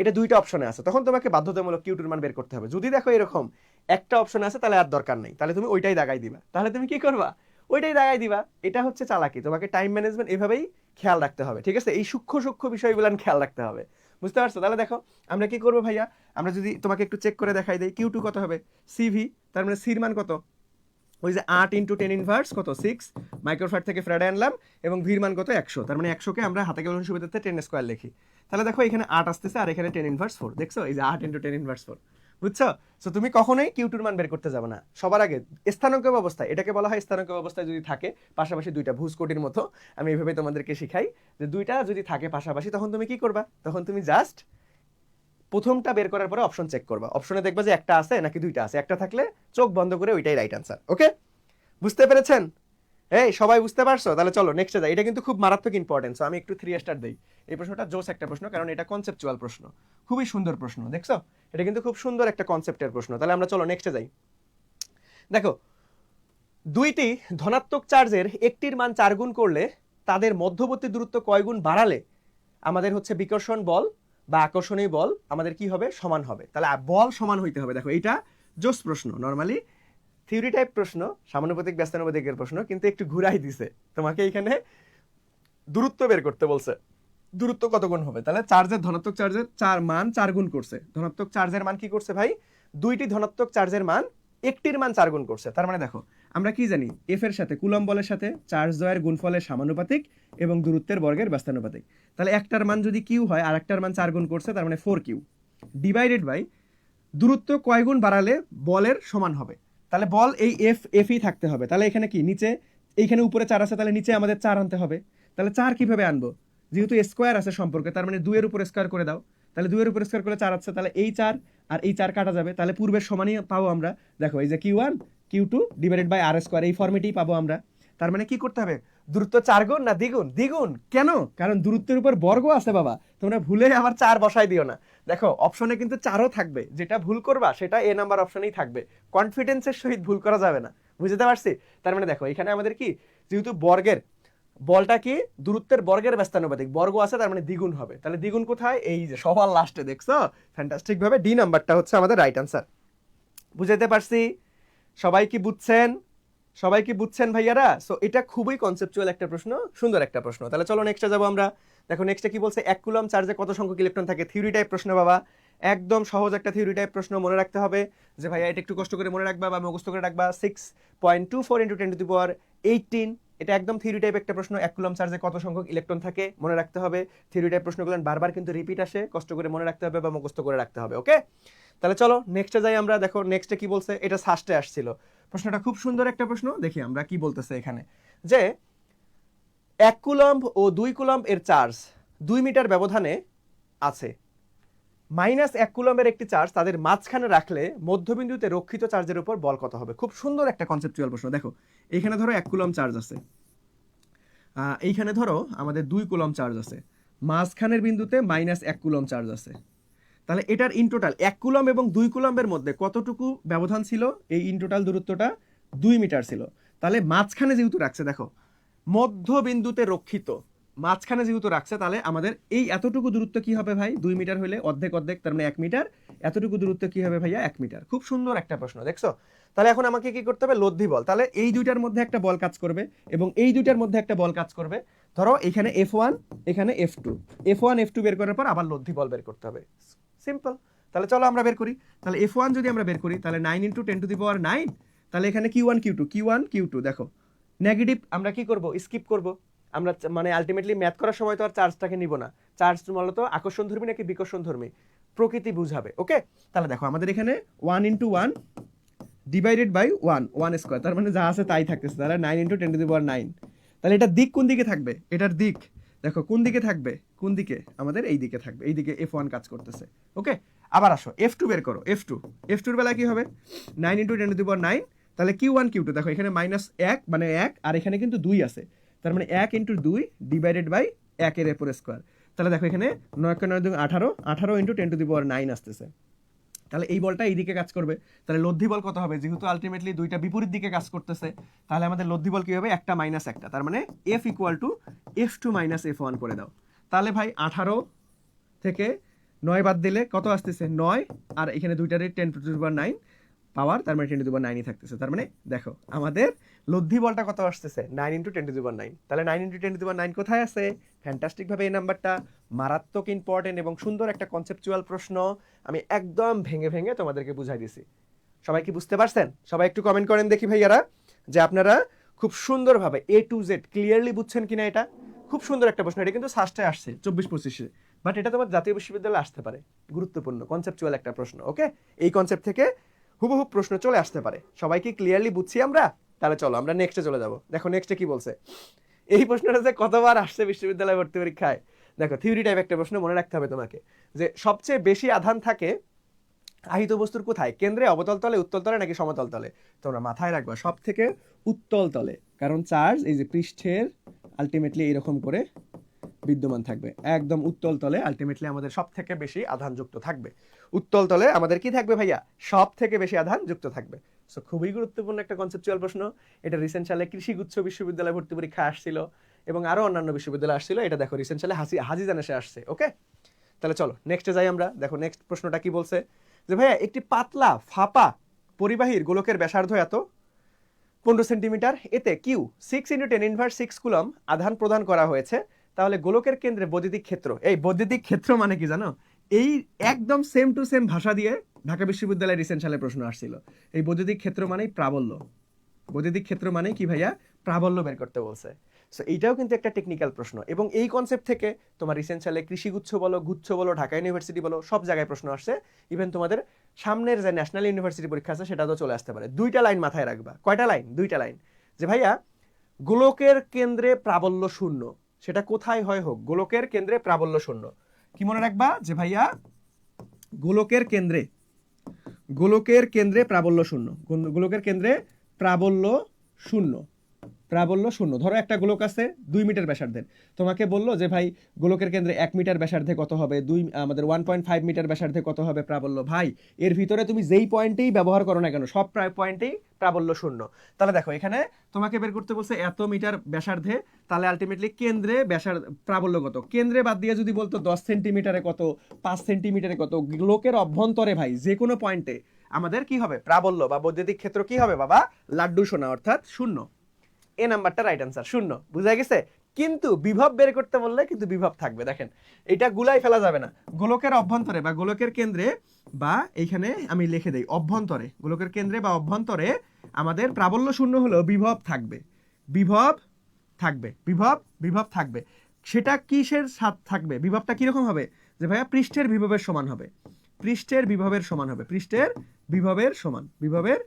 এটা দুইটা অপশনে আছে, তখন তোমাকে বাধ্যতামূলক Q2 এর মান বের করতে হবে। যদি দেখো এরকম একটা অপশনে আছে, তাহলে আর দরকার নেই, তাহলে তুমি ওইটাই দাগাই দিবা। তাহলে তুমি কি করবা? ওইটাই দাগাই দিবা। এটা হচ্ছে চালাকি। তোমাকে টাইম ম্যানেজমেন্ট এভাবেই খেয়াল রাখতে হবে, ঠিক আছে? এই সূক্ষ্ম বিষয়গুলো খেয়াল রাখতে হবে। বুঝতে পারছো? তাহলে দেখো আমরা কি করবো ভাইয়া, আমরা যদি তোমাকে একটু চেক করে দেখাই দেই, Q2 কত হবে? CV, তার মানে সির মান কত? ওই যে 8 ইন্টু 10 ইনভার্স কত 6 মাইক্রোফ্যারাড থেকে ফ্যারাডে আনলাম এবং ভির মান কত 100, তার মানে 100কে আমরা হাতে ক্যালকুলেশন সুবিধাতে 10 স্কয়ার লিখি। তাহলে দেখো এখানে 8 আসতেছে আর এখানে 10 ইনভার্স 4, দেখছো এই যে 8 ইন্টু 10 ইনভার্স 4, বুঝছো? সো তুমি কখনোই কিউ2 মান বের করতে যাবে না, সবার আগে স্থানাঙ্ক ব্যবস্থায়, এটাকে বলা হয় স্থানাঙ্ক ব্যবস্থায় যদি থাকে পাশাপাশি দুইটা ভুজকোটির মতো, আমি এইভাবে তোমাদেরকে শিখাই যে দুইটা যদি থাকে পাশাপাশি তখন তুমি কি করবা, তখন তুমি জাস্ট প্রথমটা বের করার পরে অপশন চেক করবা, অপশনে দেখবা যে একটা আছে নাকি দুইটা আছে, একটা থাকলে চোখ বন্ধ করে ওইটাই রাইট আনসার। ওকে, বুঝতে পেরেছেন? এই সবাই বুঝতে পারছো? তাহলে চলো নেক্সটে যাই, এটা কিন্তু খুব মারাত্মক ইম্পর্টেন্স, আমি একটু 3 স্টার দেই। এই প্রশ্নটা জোস একটা প্রশ্ন, কারণ এটা কনসেপচুয়াল প্রশ্ন, খুবই সুন্দর প্রশ্ন, দেখছো? এটা কিন্তু খুব সুন্দর একটা কনসেপ্টের প্রশ্ন। তাহলে আমরা চলো নেক্সটে যাই। দেখো, দুইটি ধনাত্মক চার্জের একটির মান 4 গুণ করলে তাদের মধ্যবর্তী দূরত্ব কয় গুণ বাড়ালে আমাদের হচ্ছে বিকর্ষণ বল বা আকর্ষণীয় বল আমাদের কি হবে, সমান হবে। তাহলে বল সমান হইতে হবে। দেখো এইটা জোস প্রশ্ন, নর্মালি থিওরি টাইপ প্রশ্ন, সমানুপাতিক ব্যস্তানুপাতিকের প্রশ্ন, কিন্তু একটু ঘুরাই দিছে, তোমাকে এখানে দূরত্ব বের করতে বলছে, দূরত্ব কত গুণ হবে। তাহলে চার্জের ধনাত্মক চার্জের মান 4 গুণ করছে, ধনাত্মক চার্জের মান কি করছে ভাই, দুইটি ধনাত্মক চার্জের মান একটির মান 4 গুণ করছে। তার মানে দেখো আমরা কি জানি, এফ এর সাথে কুলম্ব বলের সাথে চার্জ দ্বয়ের গুণফলের সমানুপাতিক এবং দূরত্বের বর্গের ব্যস্তানুপাতিক। তাহলে একটার মান যদি কিউ হয় আর একটার মান 4 গুণ করছে, তার মানে 4Q ডিভাইডেড বাই দূরত্ব কয় গুণ বাড়ালে বলের সমান হবে। তাহলে বল এই এফই থাকতে হবে। তাহলে এখানে কি নিচে, এইখানে উপরে 4 আছে, তাহলে নিচে আমাদের 4 আনতে হবে। তাহলে 4 কিভাবে আনবো, যেহেতু স্কোয়ার আছে সম্পর্কে, তার মানে 2 এর উপর স্কোয়ার করে দাও। তাহলে 2 এর উপর স্কোয়ার করলে 4 আছে, তাহলে এই 4 আর এই 4 কাটা যাবে, তাহলে পূর্বের সমানই পাবো আমরা। দেখো এই যে Q1 Q2 divided by r square, এই ফর্মেটেই পাবো আমরা। তার মানে কি করতে হবে, দূরত্ব 4 গুণ না দ্বিগুণ? দ্বিগুণ। কেন? কারণ দূরত্বের উপর বর্গ আছে বাবা, তোমরা ভুলে আবার 4 বসাই দিও না। দেখো অপশনে কিন্তু 4ও থাকবে, যেটা ভুল করবা সেটা এ নাম্বার অপশনেই থাকবে, কনফিডেন্সের সহিত ভুল করা যাবে না, বুঝতে পারছি? তার মানে দেখো এখানে আমাদের কি, যেহেতু বর্গের বলটা কি দূরত্বের বর্গের ব্যস্তানুপাতিক, বর্গ আছে তার মানে দ্বিগুণ হবে। তাহলে দ্বিগুণ কোথায়, এই যে সবার লাস্টে, দেখছো? ফ্যান্টাস্টিক ভাবে ডি নাম্বারটা হচ্ছে আমাদের রাইট আনসার। বুঝাইতে পারছি? সবাই কি বুঝছেন? সবাই কি বুঝছেন ভাইয়ারা? সো এটা খুবই কনসেপচুয়াল একটা প্রশ্ন, সুন্দর একটা প্রশ্ন। তাহলে চলো নেক্সটে যাবো আমরা। দেখো নেক্সটে কি বলছে, 1 কুলম্ব চার্জে কত সংখ্যক ইলেকট্রন থাকে। থিওরি টাইপ প্রশ্ন বাবা, একদম সহজ একটা থিওরি টাইপ প্রশ্ন। মনে রাখতে হবে যে ভাইয়া এটা একটু কষ্ট করে মনে রাখবা বা মুখস্থ করে রাখবা, 6.24 × 10⁻18, এটা একদম থিওরি টাইপ একটা প্রশ্ন। 1 কুলম্ব চার্জে কত সংখ্যক ইলেকট্রন থাকে মনে রাখতে হবে। থিওরি টাইপ প্রশ্নগুলো বারবার কিন্তু রিপিট আসে, কষ্ট করে মনে রাখতে হবে বা মুখস্থ করে রাখতে হবে। ওকে, তাহলে চলো নেক্সটে যাই আমরা। দেখো নেক্সটে কি বলছে, এটা ফার্স্টে আসছিল প্রশ্নটা, খুব সুন্দর একটা প্রশ্ন। দেখি আমরা কি বলতেছে এখানে, যে 1 কুলম্ব ও 2 কুলম্ব এর চার্জ 2 মিটার ব্যবধানে আছে, -1 কুলম্বের একটি চার্জ তাদের মাঝখানে রাখলে মধ্যবিন্দুতে রক্ষিত চার্জের উপর বল কত হবে। খুব সুন্দর একটা কনসেপচুয়াল প্রশ্ন। দেখো এইখানে ধরো 1 কুলম্ব চার্জ আছে, এইখানে ধরো আমাদের 2 কুলম্ব চার্জ আছে, মাঝখানের বিন্দুতে -1 কুলম্ব চার্জ আছে। তাহলে এটার ইন টোটাল 1 কুলম্ব এবং 2 কুলম্বের মধ্যে কতটুকু ব্যবধান ছিল, এই ইন টোটাল দূরত্বটা 2 মিটার ছিল। তাহলে মাঝখানে যেহেতু রাখছে, দেখো মধ্যবিন্দুতে রক্ষিত, মাঝখানে যেহেতু রাখছে, তাহলে আমাদের এই এতটুকু দূরত্ব কি হবে ভাই, 2 মিটার হলে অর্ধেক অর্ধেক, তার মানে 1 মিটার, এতটুকু দূরত্ব কি হবে ভাইয়া, 1 মিটার। খুব সুন্দর একটা প্রশ্ন, দেখছো? তাহলে এখন আমাকে কি করতে হবে, লব্ধি বল। তাহলে এই দুইটার মধ্যে একটা বল কাজ করবে এবং এই দুইটার মধ্যে একটা বল কাজ করবে। ধরো এখানে F1, এখানে F2, F1 F2 বের করার পর আবার লব্ধি বল বের করতে হবে, সিম্পল। তাহলে চলো আমরা বের করি। তাহলে F1 যদি আমরা বের করি, তাহলে 9 × 10⁹9, তাহলে এখানে Q1 Q2, দেখো নেগেটিভ আমরা কি করব, স্কিপ করব। আমরা মানে আলটিমেটলি ম্যাথ করার সময় তো আর চার্জটাকে নিব না, চার্জ মূলত আকর্ষণ ধর্মী নাকি বিকর্ষণ ধর্মী, প্রকৃতি বুঝাবে। ওকে, তাহলে দেখো আমাদের এখানে 1 × 1 ডিভাইডেড বাই 1 স্কোয়ার, তার মানে যা আছে তাই থাকতেছে। তাহলে 9 × 10⁹9, তাহলে এটার দিক কোন দিকে থাকবে, এটার দিক দেখো কোন দিকে থাকবে, কোন দিকে, আমাদের এই দিকে থাকবে, এই দিকে F1 কাজ করতেছে। ওকে, আবার আসো F2 বের করো। F2 এর বেলা কি হবে, 9 × 10⁹9, তাহলে Q1 Q2, দেখো এখানে -1 মানে 1 আর এখানে কিন্তু 2 আছে, তার মানে 1 × 2 ডিভাইডেড বাই 1 এর উপর স্কোয়ার। তাহলে দেখো এখানে 9 × 9 = 18, 18 × 10⁹9 আসতেছে। তাহলে এই বলটা এই দিকে কাজ করবে। তাহলে লব্ধি বল কত হবে, যেহেতু আলটিমেটলি দুইটা বিপরীত দিকে কাজ করতেছে, তাহলে আমাদের লব্ধি বল কি হবে, একটা মাইনাস একটা, তার মানে F = F2 - F1 করে দাও। তাহলে ভাই 18 থেকে 9 বাদ দিলে কত আসতেছে, 9, আর এখানে দুইটারে 10⁹9 পাওয়ার, তার মানে 10⁹9ই থাকতেছে। তার মানে দেখো আমাদের লব্ধি বলটা কত আসতেছে, 9 × 10⁹9। তাহলে 9 × 10⁹9 কোথায় আছে, ফ্যান্টাস্টিক ভাবে এই নাম্বারটা, মারাত্মক ইম্পর্টেন্ট এবং সুন্দর একটা কনসেপচুয়াল প্রশ্ন। আমি একদম ভেঙে ভেঙে তোমাদেরকে বুঝাই দিছি। সবাই কি বুঝতে পারছেন? সবাই একটু কমেন্ট করেন দেখি ভাইয়ারা। যে আপনারা খুব সুন্দরভাবে A to Z ক্লিয়ারলি বুঝছেন কিনা। এটা খুব সুন্দর একটা প্রশ্ন, এটা কিন্তু সাস্টে আসছে 24-25-এ, বাট এটা তোমার জাতীয় বিশ্ববিদ্যালয়ে আসতে পারে, গুরুত্বপূর্ণ কনসেপচুয়াল একটা প্রশ্ন। ওকে, এই কনসেপ্ট থেকে হুবহু প্রশ্ন চলে আসতে পারে। সবাইকে ক্লিয়ারলি বুঝছি আমরা? তাহলে চলো আমরা নেক্সটে চলে যাব। দেখো নেক্সটে কি বলছে। এই প্রশ্নটা যে কতবার আসছে বিশ্ববিদ্যালয় ভর্তি পরীক্ষায়, দেখো থিওরি টাইপ একটা প্রশ্ন, মনে রাখতে হবে তোমাকে যে সবচেয়ে বেশি আধান থাকে আহিত বস্তুর কোথায়, কেন্দ্রে, অবতল তলে, উত্তল তলে নাকি সমতল তলে। তোমরা মাথায় রাখবা সব থেকে উত্তল তলে, কারণ চার্জ এই যে পৃষ্ঠের আলটিমেটলি এরকম করে বিদ্যমান থাকবে, একদম উত্তল তলে আলটিমেটলি আমাদের সব থেকে বেশি আধান যুক্ত থাকবে। উত্তল তলে আমাদের কি থাকবে ভাইয়া, সব থেকে বেশি আধান যুক্ত থাকবে। সো খুবই গুরুত্বপূর্ণ একটা কনসেপচুয়াল প্রশ্ন। এটা রিসেন্ট সালে কৃষিগুচ্ছ বিশ্ববিদ্যালয় ভর্তি পরীক্ষা আসছিল এবং আরো অন্যান্য বিশ্ববিদ্যালয় আসছিল। এটা দেখো রিসেন্ট সালে হাজি জানেসে আসছে। ওকে, তাহলে চলো নেক্সটে যাই আমরা। দেখো নেক্সট প্রশ্নটা কি বলছে, যে ভাইয়া একটি পাতলা ফাঁপা পরিবাহীর গোলকের ব্যাসার্ধ এত 15 সেন্টিমিটার, এতে কিউ 6 × 10⁻⁶ কুলম আধান প্রদান করা হয়েছে, তাহলে গোলকের কেন্দ্রে বৈদ্যুতিক ক্ষেত্র। এই বৈদ্যুতিক ক্ষেত্র মানে কি জানো? এই একদম সেম টু সেম ভাষা দিয়ে ঢাকা বিশ্ববিদ্যালয়ে রিসেন্ট সালে প্রশ্ন আসছিল। এই বৈদ্যুতিক ক্ষেত্র মানেই প্রাবল্য। বৈদ্যুতিক ক্ষেত্র মানে কি ভাইয়া? প্রাবল্য বের করতে বলছে। সো এইটাও কিন্তু একটা টেকনিক্যাল প্রশ্ন, এবং এই কনসেপ্ট থেকে তোমার রিসেন্ট সালে কৃষিগুচ্ছ বলো, গুচ্ছ বলো, ঢাকা ইউনিভার্সিটি বলো, সব জায়গায় প্রশ্ন আসছে। ইভেন তোমাদের সামনের যে ন্যাশনাল ইউনিভার্সিটি পরীক্ষা আছে সেটাতেও চলে আসতে পারে। দুইটা লাইন মাথায় রাখবা। কয়টা লাইন? দুইটা লাইন। যে ভাইয়া গোলকের কেন্দ্রে প্রাবল্য শূন্য, সেটা কোথায় হয় হোক, গোলকের কেন্দ্রে প্রাবল্য শূন্য। কি মনে রাখবা? যে ভাইয়া গোলকের কেন্দ্রে প্রাবল্য শূন্য, গোলকের কেন্দ্রে প্রাবল্য শূন্য, প্রাবল্য শূন্য। ধরো একটা গোলক আছে 2 মিটার ব্যাসার্ধের, তোমাকে বললো যে ভাই গোলকের কেন্দ্রে 1 মিটার ব্যাসার্ধে কত হবে, আমাদের 1.5 মিটার ব্যাসার্ধে কত হবে প্রাবল্য। ভাই এর ভিতরে তুমি যেই পয়েন্টেই ব্যবহার করো না কেন, সব পয়েন্টেই প্রাবল্য শূন্য। তাহলে দেখো এখানে তোমাকে বের করতে বলছে এত মিটার ব্যাসার্ধে, তাহলে আলটিমেটলি কেন্দ্রে প্রাবল্য কত, কেন্দ্রে বাদ দিয়ে যদি বলতো 10 সেন্টিমিটারে কত, 5 সেন্টিমিটারে কত, গোলকের অভ্যন্তরে ভাই যে কোনো পয়েন্টে আমাদের কি হবে, প্রাবল্য বা বৈদ্যুতিক ক্ষেত্র কি হবে বাবা, লাড্ডু সোনা, অর্থাৎ শূন্য। এ নাম্বারটা রাইট অ্যান্সার, শূন্য। বুঝা গেছে? কিন্তু বিভব বের করতে বললে কিন্তু বিভব থাকবে। দেখেন এটা গুলাই ফেলা যাবে না। গোলকের অভ্যন্তরে বা গোলকের কেন্দ্রে, বা এইখানে আমি লিখে দেই অভ্যন্তরে, গোলকের কেন্দ্রে বা অভ্যন্তরে আমাদের প্রাবল্য শূন্য হলেও বিভব থাকবে, বিভব থাকবে। সেটা কিসের সাথে থাকবে? বিভবটা কিরকম হবে? যে ভাইয়া পৃষ্ঠের বিভবের সমান হবে, পৃষ্ঠের বিভবের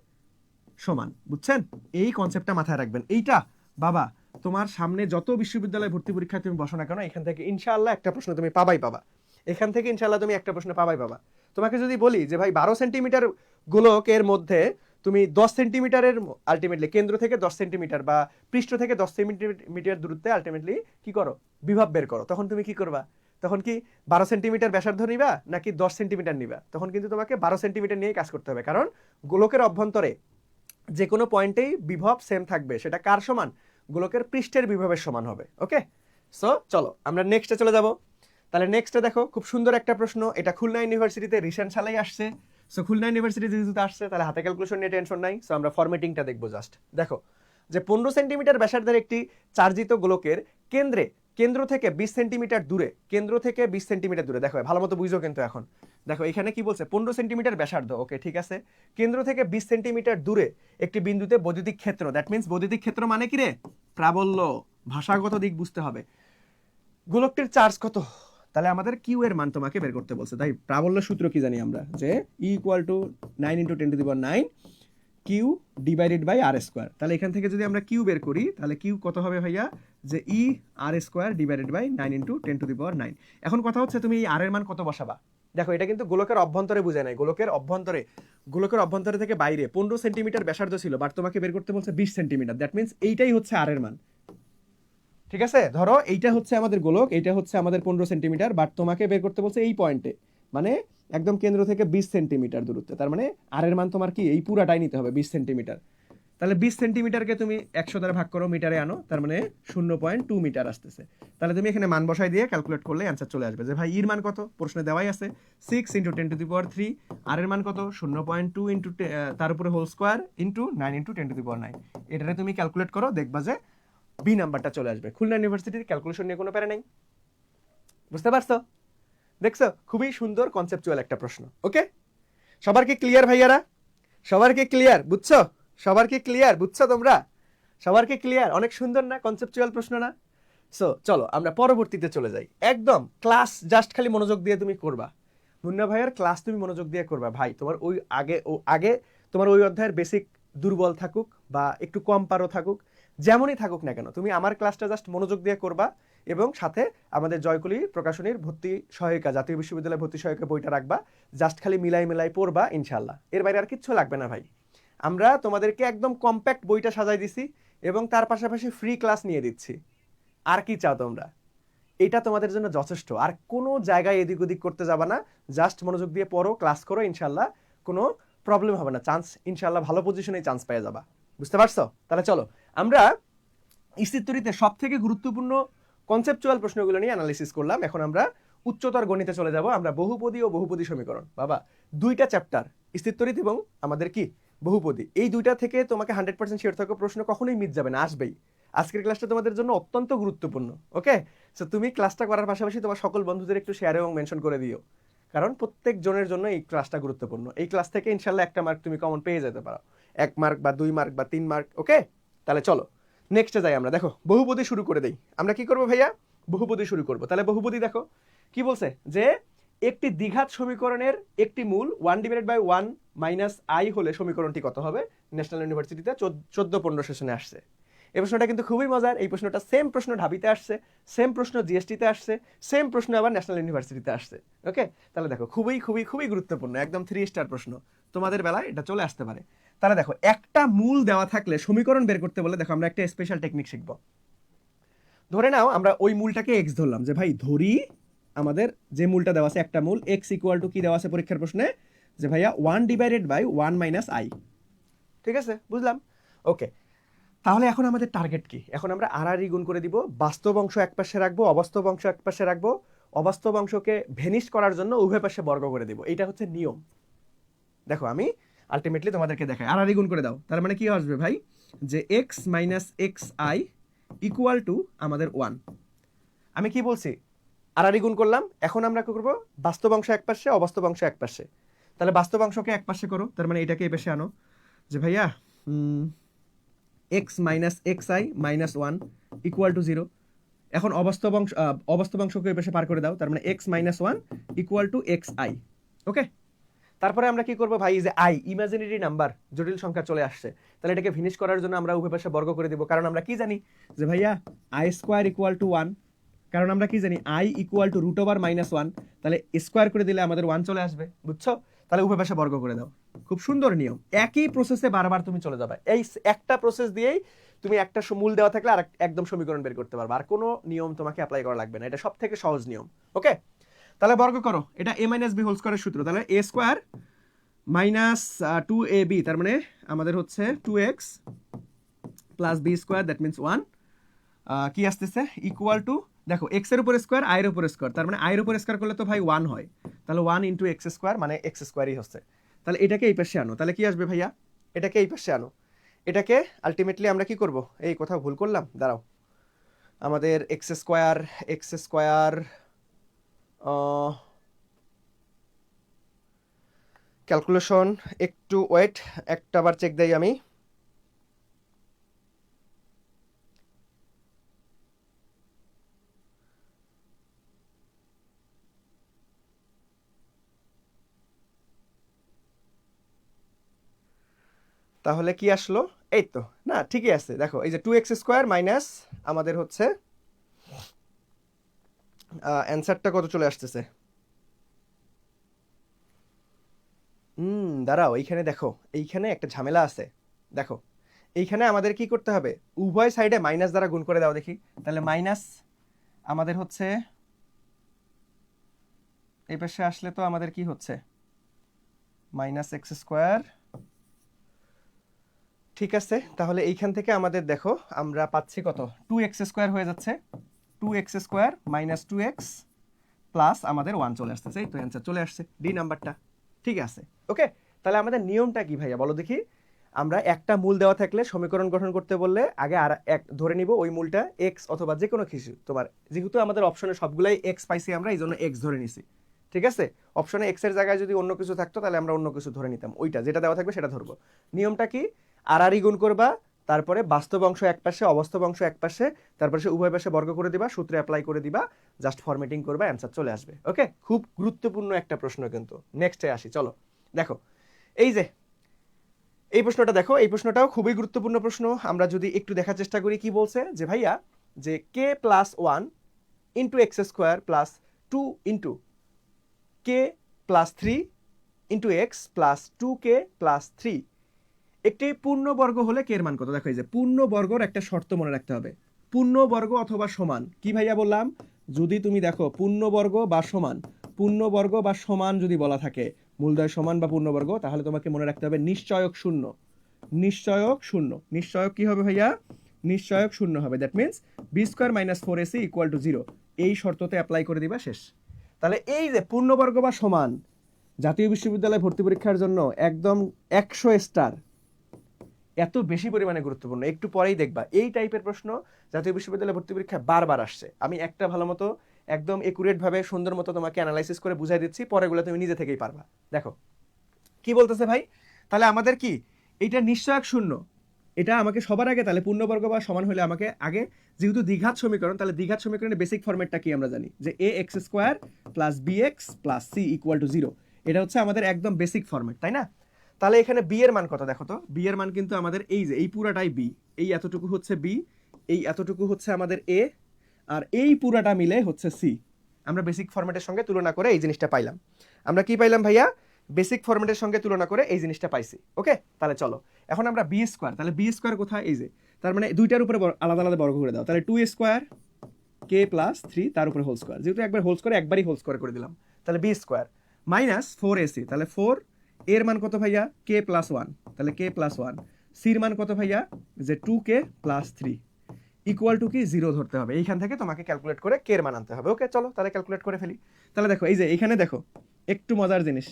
সমান। বুঝছেন? এই কনসেপ্টটা মাথায় রাখবেন। এইটা বাবা তোমার সামনে যত বিশ্ববিদ্যালয় ভর্তি পরীক্ষা তুমি বসো না কেন, এখান থেকে ইনশাআল্লাহ একটা প্রশ্ন তুমি পাবাই পাবা। এখান থেকে ইনশাআল্লাহ তুমি একটা প্রশ্ন পাবাই পাবা। তোমাকে যদি বলি যে ভাই 12 সেন্টিমিটার গোলকের মধ্যে তুমি 10 সেন্টিমিটারের আলটিমেটলি কেন্দ্র থেকে 10 সেন্টিমিটার বা পৃষ্ঠ থেকে 10 সেন্টিমিটার দূরত্বে আলটিমেটলি কি করো, বিভব বের করো, তখন তুমি কি করবা? তখন কি 12 সেন্টিমিটার ব্যাসার্ধ নিবা নাকি 10 সেন্টিমিটার নিবা? তখন কিন্তু তোমাকে 12 সেন্টিমিটার নিয়েই কাজ করতে হবে, কারণ গোলকের অভ্যন্তরে যে কোনো পয়েন্টেই বিভব সেম থাকবে। সেটা কার সমান? গোলকের পৃষ্ঠের বিভবের সমান হবে। ওকে, সো চলো আমরা নেক্সটে চলে যাব। তাহলে নেক্সটে দেখো খুব সুন্দর একটা প্রশ্ন, এটা খুলনা ইউনিভার্সিটিতে রিসেন্ট সালেই আসছে। সো খুলনা ইউনিভার্সিটি যেহেতু আসছে তাহলে হাতে ক্যালকুলেশন নিয়ে টেনশন নাই। সো আমরা ফরম্যাটিংটা দেখবো জাস্ট। দেখো যে 15 সেন্টিমিটার ব্যাসার্ধের একটি চার্জিত গোলকের কেন্দ্র থেকে 20 সেন্টিমিটার দূরে, দেখো ভালো মতো বুঝো কিন্তু এখন। দেখো এখানে কি বলছে, 15 সেন্টিমিটার ব্যাসার্ধ, ওকে ঠিক আছে, কেন্দ্র থেকে 20 সেন্টিমিটার দূরে একটি বিন্দুতে বৈদ্যুতিক ক্ষেত্র, দ্যাট মিন্স বৈদ্যুতিক ক্ষেত্র মানে কি রে, প্রাবল্য, ভাষাগত দিক বুঝতে হবে। গোলকটির চার্জ কত? তাহলে আমাদের কিউ এর মান তোমাকে বের করতে বলছে। তাই প্রাবল্য সূত্র কি জানি আমরা, যে E = 9 × 10⁹ Q divided by r square. তাহলে এখান থেকে যদি আমরা কিউ বের করি তাহলে কিউ কত হবে ভাইয়া, যে E r square divided by 9 × 10⁹। এখন কথা হচ্ছে তুমি এই আর এর মান কত বসাবা। দেখো এটা কিন্তু গোলকের অভ্যন্তরে বুঝায় নাই, গোলকের অভ্যন্তরে থেকে বাইরে 15 সেন্টিমিটার ব্যাসার্ধ ছিল, বাট তোমাকে বের করতে বলছে 20 সেন্টিমিটার, দ্যাট মিন্স এইটাই হচ্ছে আর এর মান। ঠিক আছে, ধরো এইটা হচ্ছে আমাদের গোলক, এইটা হচ্ছে আমাদের 15 সেন্টিমিটার, বাট তোমাকে বের করতে বলছে এই পয়েন্টে, মানে একদম কেন্দ্র থেকে 20 সেন্টিমিটার দূরত্বে। তার মানে আর এর মান তোমার কি এই পুরাটাই নিতে হবে 20 সেন্টিমিটার। তাহলে 20 সেন্টিমিটারকে তুমি 100 দ্বারা ভাগ করো, মিটারে আনো, তার মানে 0.2 মিটার আসতেছে। তাহলে তুমি এখানে মান বসাই দিয়ে ক্যালকুলেট করলে অ্যান্সার চলে আসবে। যে ভাই এর মান কত, প্রশ্নে দেওয়াই আছে 6 × 10⁻3, আর এর মান কত 0.2 তার উপরে হোল স্কোয়ার ইন্টু 9 × 10⁹। এটারে তুমি ক্যালকুলেট করো, দেখবা যে বি নাম্বারটা চলে আসবে। খুলনা ইউনিভার্সিটির ক্যালকুলেশন নিয়ে কোনো প্যারা নেই। বুঝতে পারছো? দেখছো খুবই সুন্দর কনসেপচুয়াল একটা প্রশ্ন। ওকে, সবার কি ক্লিয়ার ভাইয়ারা? সবার কি ক্লিয়ার? বুঝছো? সবার কি ক্লিয়ার? বুঝছো তোমরা? সবার কি ক্লিয়ার? অনেক সুন্দর না? কনসেপচুয়াল প্রশ্ন না? সো চলো আমরা পরবর্তীতে চলে যাই। একদম ক্লাস জাস্ট খালি মনোযোগ দিয়ে তুমি করবা। মুন্না ভাইয়ের ক্লাস তুমি মনোযোগ দিয়ে করবা। ভাই তোমার ওই আগে তোমার ওই অধ্যায়ের বেসিক দুর্বল থাকুক বা একটু কম পারো থাকুক, যেমনই থাকুক না কেন, তুমি আমার ক্লাসটা জাস্ট মনোযোগ দিয়ে করবা এবং সাথে আমাদের জয়কলি প্রকাশনীর ভর্তি সহায়িকা, জাতীয় বিশ্ববিদ্যালয় ভর্তি সহায়িকা বইটা রাখবা। জাস্ট খালি মিলাই পড়বা ইনশাল্লাহ। এর বাইরে আর কিচ্ছু লাগবে না ভাই। আমরা তোমাদেরকে একদম কম্প্যাক্ট বইটা সাজাই দিছি এবং তার পাশাপাশি ফ্রি ক্লাস নিয়ে দিচ্ছি। আর কি চাও তোমরা? এটা তোমাদের জন্য যথেষ্ট। আর কোনো জায়গায় এদিক ওদিক করতে যাবা না, জাস্ট মনোযোগ দিয়ে পড়ো, ক্লাস করো, ইনশাল্লাহ কোনো প্রবলেম হবে না। চান্স ইনশাল্লাহ ভালো পজিশনে চান্স পেয়ে যাবা। বুঝতে পারছো? তাহলে চলো আমরা স্থিরতরিতে সব থেকে গুরুত্বপূর্ণ কনসেপচুয়াল প্রশ্নগুলো নিয়ে অ্যানালিসিস করলাম। এখন আমরা উচ্চতর গণিতে চলে যাব। আমরা বহুপদী ও বহুপদী সমীকরণ, বাবা দুইটা চ্যাপ্টার, স্থিরতরিত এবং আমাদের কি বহুপদী, এই দুইটা থেকে তোমাকে 100% শিওর থাকো প্রশ্ন কখনোই মিস যাবে না, আসবেই। আজকের ক্লাসটা তোমাদের জন্য অত্যন্ত গুরুত্বপূর্ণ। ওকে, সো তুমি ক্লাসটা করার পাশাপাশি তোমার সকল বন্ধুদের একটু শেয়ার এবং মেনশন করে দিও, কারণ প্রত্যেক জনের জন্য এই ক্লাসটা গুরুত্বপূর্ণ। এই ক্লাস থেকে ইনশাল্লাহ একটা মার্ক তুমি কমন পেয়ে যেতে পারো, 1 মার্ক বা 2 মার্ক বা 3 মার্ক। ওকে, তাহলে চলো নেক্সটে যাই আমরা। দেখো বহুপদী শুরু করে দেই। আমরা কি করবো ভাইয়া? বহুপদী শুরু করবো। তাহলে বহুপদী দেখো কি বলছে, যে একটি দ্বিঘাত সমীকরণের একটি মূল 1/1 মাইনাস আই হলে সমীকরণটি কত হবে? ন্যাশনাল ইউনিভার্সিটিতে 14-15 সেশনে আসছে। এই প্রশ্নটা কিন্তু খুবই মজার। এই প্রশ্নটা সেম প্রশ্ন ঢাবিতে আসছে, সেম প্রশ্ন জিএসটিতে আসছে, সেম প্রশ্ন আবার ন্যাশনাল ইউনিভার্সিটিতে আসছে। ওকে, তাহলে দেখো খুবই খুবই খুবই গুরুত্বপূর্ণ, একদম 3 স্টার প্রশ্ন, তোমাদের বেলায় এটা চলে আসতে পারে। তাহলে দেখো একটা মূল দেওয়া থাকলে সমীকরণ বের করতে বলে দেখো আমরা একটা স্পেশাল টেকনিক শিখব। ধরে নাও আমরা ওই মূলটাকে এক্স ধরলাম, যে ভাই ধরি আমাদের যে মূলটা দেওয়া আছে একটা মূল এক্স ইকুয়াল টু কি দেওয়া আছে পরীক্ষার প্রশ্নে, যে ভাইয়া 1/1 মাইনাস আই। ঠিক আছে, বুঝলাম। ওকে, তাহলে এখন আমাদের টার্গেট কি? এখন আমরা আর গুণ করে দিব, বাস্তব অংশ এক পাশে রাখবো, অবাস্তব অংশ এক পাশে রাখবো, অবাস্তব অংশকে ভেনিশ করার জন্য উভয় পাশে বর্গ করে দিব। এটা হচ্ছে নিয়ম। দেখো আমি আলটিমেটলি তোমাদেরকে দেখাই। আর গুণ করে দাও, তার মানে কি আসবে ভাই, যে x minus x I equal to আমাদের 1। আমি কি বলছি? আর গুণ করলাম। এখন আমরা কি করবো? বাস্তব অংশ এক পাশে, অবাস্তব অংশ এক পাশে। তাহলে বাস্তব অংশকে এক পাশে করো, তার মানে এটাকে এই পাশে আনো, যে ভাইয়া x minus x I minus 1 equal to 0। এখন অবাস্তব অংশকে এই পাশে পার করে দাও, তার মানে x minus 1 equal to x i. Okay, তারপরে আমরা কি করবো ভাই, যে আই ইমাজিনারি নাম্বার, জটিল সংখ্যা চলে আসছে, তাহলে এটাকে ফিনিশ করার জন্য আমরা উভয় পাশে বর্গ করে দিব। কারণ আমরা কি জানি, যে ভাইয়া আই স্কোয়ার ইকুয়াল টু 1, কারণ আমরা কি জানি আই ইকুয়াল টু √1 তাহলে স্কোয়ার করে দিলে আমাদের 1 চলে আসবে। বুঝছো? তাহলে উভয় পাশে বর্গ করে দাও। খুব সুন্দর নিয়ম। একই প্রসেসে বারবার তুমি চলে যাবে। এই একটা প্রসেস দিয়েই তুমি একটা মূল দেওয়া থাকলে আর একদম সমীকরণ বের করতে পারবে, আর কোনো নিয়ম তোমাকে অ্যাপ্লাই করা লাগবে না। এটা সব থেকে সহজ নিয়ম। ওকে, তাহলে বর্গ করো। এটা a মাইনাস বি হোল স্কোয়ারের সূত্র। তাহলে a স্কোয়ার মাইনাস 2ab, তার মানে আমাদের হচ্ছে 2x plus b square, that means 1 কি আসতেছে ইকুয়াল টু, দেখো এক্স এর উপর স্কোয়ার, আয়ের উপর স্কোয়ার, তার মানে আয়ের উপর স্কোয়ার করলে তো ভাই 1 হয়, তাহলে 1 ইন্টু এক্স স্কোয়ার মানে এক্স স্কোয়ারই হচ্ছে। তাহলে এটাকে এই পাশে আনো, তাহলে কি আসবে ভাইয়া? এটাকে এই পাশে আনো। এটাকে আলটিমেটলি আমরা কি করব? এই কোথাও ভুল করলাম, দাঁড়াও। আমাদের এক্স স্কোয়ার ক্যালকুলেশন একটু ওয়েট, একটা বার চেক দেই আমি। তাহলে কি আসলো? এই তো, না ঠিকই আছে। দেখো এই যে 2x স্কোয়ার মাইনাস আমাদের হচ্ছে অ্যান্সারটা কত চলে আসতেছে। দাঁড়াও, এইখানে দেখো, এইখানে একটা ঝামেলা আছে। দেখো এইখানে আমাদের কি করতে হবে, উভয় সাইডে মাইনাস দ্বারা গুণ করে দাও দেখি। তাহলে মাইনাস আমাদের হচ্ছে এই পাশে আসলে তো আমাদের কি হচ্ছে, মাইনাস এক্স স্কোয়ার। ঠিক আছে, তাহলে এইখান থেকে আমাদের দেখো আমরা পাচ্ছি কত, 2x স্কোয়ার হয়ে যাচ্ছে, 2x square minus 2x plus আমাদের 1 চলে আসতেছে। এই তো অ্যান্সার চলে আসছে, ডি নাম্বারটা। ঠিক আছে, ওকে। তাহলে আমাদের নিয়মটা কি ভাইয়া বলো দেখি? আমরা একটা মূল দেওয়া থাকলে সমীকরণ গঠন করতে বললে আগে আর এক ধরে নিব, ওই মূলটা এক্স অথবা যে কোনো কিছু তোমার, যেহেতু আমাদের অপশনে সবগুলাই এক্স পাইছি আমরা, এই জন্য এক্স ধরে নিছি। ঠিক আছে, অপশনে এক্স এর জায়গায় যদি অন্য কিছু থাকতো তাহলে আমরা অন্য কিছু ধরে নিতাম, ওইটা যেটা দেওয়া থাকবে সেটা ধরবো। নিয়মটা কি, আর গুণ করবা, তারপরে বাস্তব অংশ এক পাশে, অবাস্তব অংশ এক পাশে, তারপরে সে উভয় পাশে বর্গ করে দিবা, সূত্রে অ্যাপ্লাই করে দিবা, জাস্ট ফরম্যাটিং করবা, অ্যান্সার চলে আসবে। ওকে, খুব গুরুত্বপূর্ণ একটা প্রশ্ন কিন্তু। নেক্সটে আসি, চলো দেখো এই যে এই প্রশ্নটা দেখো, এই প্রশ্নটাও খুবই গুরুত্বপূর্ণ প্রশ্ন। আমরা যদি একটু দেখার চেষ্টা করি, কি বলছে যে ভাইয়া যে k plus 1 into x square plus 2 into k plus 3 into x plus 2k plus 3 একটি পূর্ণবর্গ হলে কে এর মান কত? দেখো এই যে পূর্ণবর্গর একটা শর্ত মনে রাখতে হবে, পূর্ণবর্গ অথবা সমান। কি ভাইয়া বললাম? যদি তুমি দেখো পূর্ণবর্গ বা সমান, পূর্ণবর্গ বা সমান যদি বলা থাকে, মূলদ্বয় সমান বা পূর্ণবর্গ, তাহলে তোমাকে মনে রাখতে হবে নিশ্চয়ক শূন্য। নিশ্চয়ক শূন্য, নিশ্চয়ক কি হবে ভাইয়া? নিশ্চয়ক শূন্য হবে। That means b square minus 4ac equal to 0, এই শর্ততে অ্যাপ্লাই করে দিবা, শেষ। তাহলে এই যে পূর্ণবর্গ বা সমান জাতীয় বিশ্ববিদ্যালয় ভর্তি পরীক্ষার জন্য একদম 100 স্টার, এত বেশি পরিমাণে গুরুত্বপূর্ণ। একটু পরেই দেখবা এই টাইপের প্রশ্ন জাতীয় বিশ্ববিদ্যালয় ভর্তি পরীক্ষায় বারবার আসছে। আমি একটা ভালো মতো একদম একুরেট ভাবে সুন্দর মতো তোমাকে অ্যানালাইসিস করে বুঝাই দিচ্ছি, পরেগুলো তুমি নিজে থেকেই পারবা। দেখো কি বলতেছে ভাই, তাহলে আমাদের কি এইটা নিশ্চয়ক শূন্য, এটা আমাকে সবার আগে তাহলে পূর্ণবর্গ বা সমান হলে আমাকে আগে, যেহেতু দ্বিঘাত সমীকরণ, তাহলে দ্বিঘাত সমীকরণের বেসিক ফরম্যাটটা কি আমরা জানি, যে a x square plus b x plus c equal to 0। এটা হচ্ছে আমাদের একদম বেসিক ফরম্যাট, তাই না? তাহলে এখানে বি এর মান কত দেখো তো, বি এর মান কিন্তু আমাদের এই যে এই পুরাটাই বি, এই এতটুকু হচ্ছে বি, এই এতটুকু হচ্ছে আমাদের এ, আর এই পুরাটা মিলে হচ্ছে সি। আমরা বেসিক ফরম্যাটের সঙ্গে তুলনা করে এই জিনিসটা পাইলাম। আমরা কি পাইলাম ভাইয়া? বেসিক ফরম্যাটের সঙ্গে তুলনা করে এই জিনিসটা পাইছি। ওকে, তাহলে চলো এখন আমরা বি স্কোয়ার, তাহলে বি স্কোয়ার কোথায়? এই যে, তার মানে দুইটার উপরে আলাদা আলাদা বর্গ করে দাও, তাহলে 2 স্কোয়ার কে প্লাস 3 তার উপরে হোল স্কোয়ার, যেহেতু একবার হোল স্কোয়ার একবারই হোল স্কোয়ার করে দিলাম, তাহলে বি স্কোয়ার মাইনাস 4ac, তাহলে 4 এর মান কত ভাইয়া? কে প্লাস 1, তাহলে কে প্লাস 1, সির মান কত ভাইয়া? যে 2k প্লাস 3 ইকুয়াল টু কি 0 ধরতে হবে। এইখান থেকে তোমাকে ক্যালকুলেট করে কে এর মান আনতে হবে। ওকে, চলো তাহলে ক্যালকুলেট করে ফেলি। তাহলে দেখো এই যে এইখানে দেখো একটু মজার জিনিস,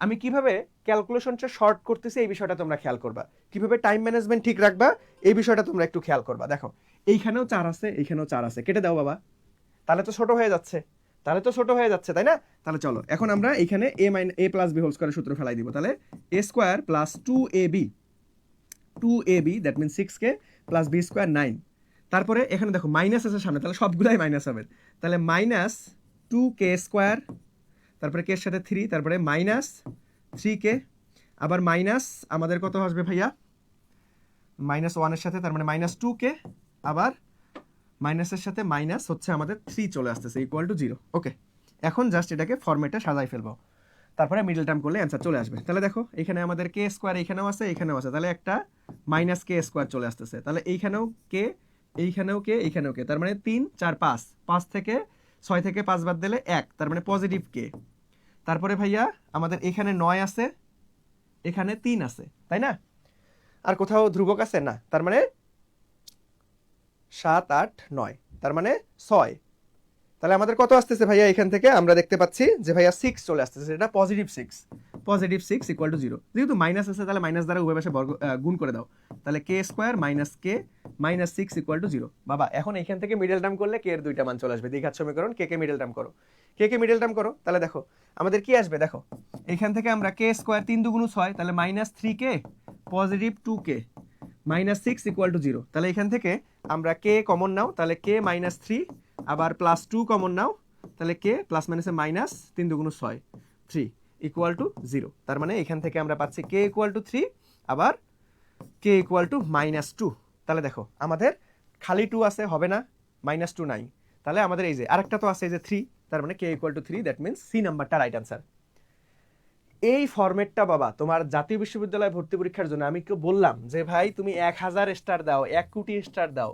আমি কিভাবে ক্যালকুলেশনটা শর্ট করতেছি এই বিষয়টা তোমরা খেয়াল করবা, কিভাবে টাইম ম্যানেজমেন্ট ঠিক রাখবা এই বিষয়টা তোমরা একটু খেয়াল করবা। দেখো এইখানেও 4 আছে, এইখানেও 4 আছে, কেটে দাও বাবা, তাহলে তো ছোট হয়ে যাচ্ছে, তাহলে তো ছোট হয়ে যাচ্ছে, তাই না? তাহলে চলো এখন আমরা এইখানে এ প্লাস বি হোল স্কোয়ারের সূত্র ফেলাই দিব, তাহলে a square plus 2ab that means 6k plus b square 9, তারপরে এখানে দেখো মাইনাস আছে সামনে, তাহলে সবগুলাই মাইনাস হবে, তাহলে মাইনাস 2k স্কোয়ার, তারপরে কে এর সাথে 3, তারপরে মাইনাস 3k, আবার মাইনাস আমাদের কত আসবে ভাইয়া? মাইনাস 1 এর সাথে, তার মানে মাইনাস 2k, আবার মাইনাসের সাথে মাইনাস হচ্ছে আমাদের 3 চলে আসতেছে ইকুয়াল টু 0। ওকে, এখন জাস্ট এটাকে ফরম্যাটে সাজাই ফেলবো, তারপরে মিডল টার্ম করলে অ্যান্সার চলে আসবে। তাহলে দেখো এখানে আমাদের কে স্কোয়ার এখানেও আছে, এখানেও আছে, তাহলে একটা মাইনাস কে স্কোয়ার চলে আসতেছে, তাহলে এইখানেও কে, এইখানেও কে, এইখানেও কে, তার মানে 3 4 5, 5 থেকে 6 থেকে 5 বাদ দিলে 1, তার মানে পজিটিভ কে। তারপরে ভাইয়া আমাদের এখানে 9 আছে, এখানে 3 আছে, তাই না? আর কোথাও ধ্রুবক আছে না, তার মানে 7 8 9, তার মানে 6। তাহলে আমাদের কত আসতেছে ভাইয়া? এখান থেকে আমরা দেখতে পাচ্ছি যে ভাইয়া 6 চলে আসতেছে, এটা পজিটিভ 6 ইকুয়াল টু 0। যেহেতু মাইনাস আছে তাহলে মাইনাস দ্বারা উভয় পাশে বর্গ গুণ করে দাও, তাহলে k square minus k minus 6 equal to 0। বাবা এখন এখান থেকে মিডল টার্ম করলে কে এর দুইটা মান চলে আসবে, দ্বিঘাত সমীকরণ, কে মিডল টার্ম করো, কে মিডল টার্ম করো, তাহলে দেখো আমাদের কি আসবে, দেখো এখান থেকে আমরা কে স্কোয়ার 3 দুগুণ 6, তাহলে minus 3k positive 2k minus 6 equal to 0। তাহলে এখান থেকে আমরা কে কমন নাও, তাহলে কে মাইনাস 3, আবার প্লাস 2 কমন নাও, তাহলে কে প্লাস মাইনাসে মাইনাস 3 দুগুণ 6 3 ইকুয়াল টু 0। তার মানে এখান থেকে আমরা পাচ্ছি কে ইকুয়াল টু 3, আবার কে ইকুয়াল টু মাইনাস 2। তাহলে দেখো আমাদের খালি 2 আছে, হবে না, মাইনাস 2 নাই, তাহলে আমাদের এই যে আরেকটা তো আছে এই যে 3, তার মানে k equal to 3, that means C নাম্বারটা রাইট অ্যান্সার। এই ফরম্যাটটা বাবা তোমার জাতীয় বিশ্ববিদ্যালয় ভর্তি পরীক্ষার জন্য আমি কেউ বললাম যে ভাই তুমি 1000 স্টার দাও, 1 কোটি স্টার দাও,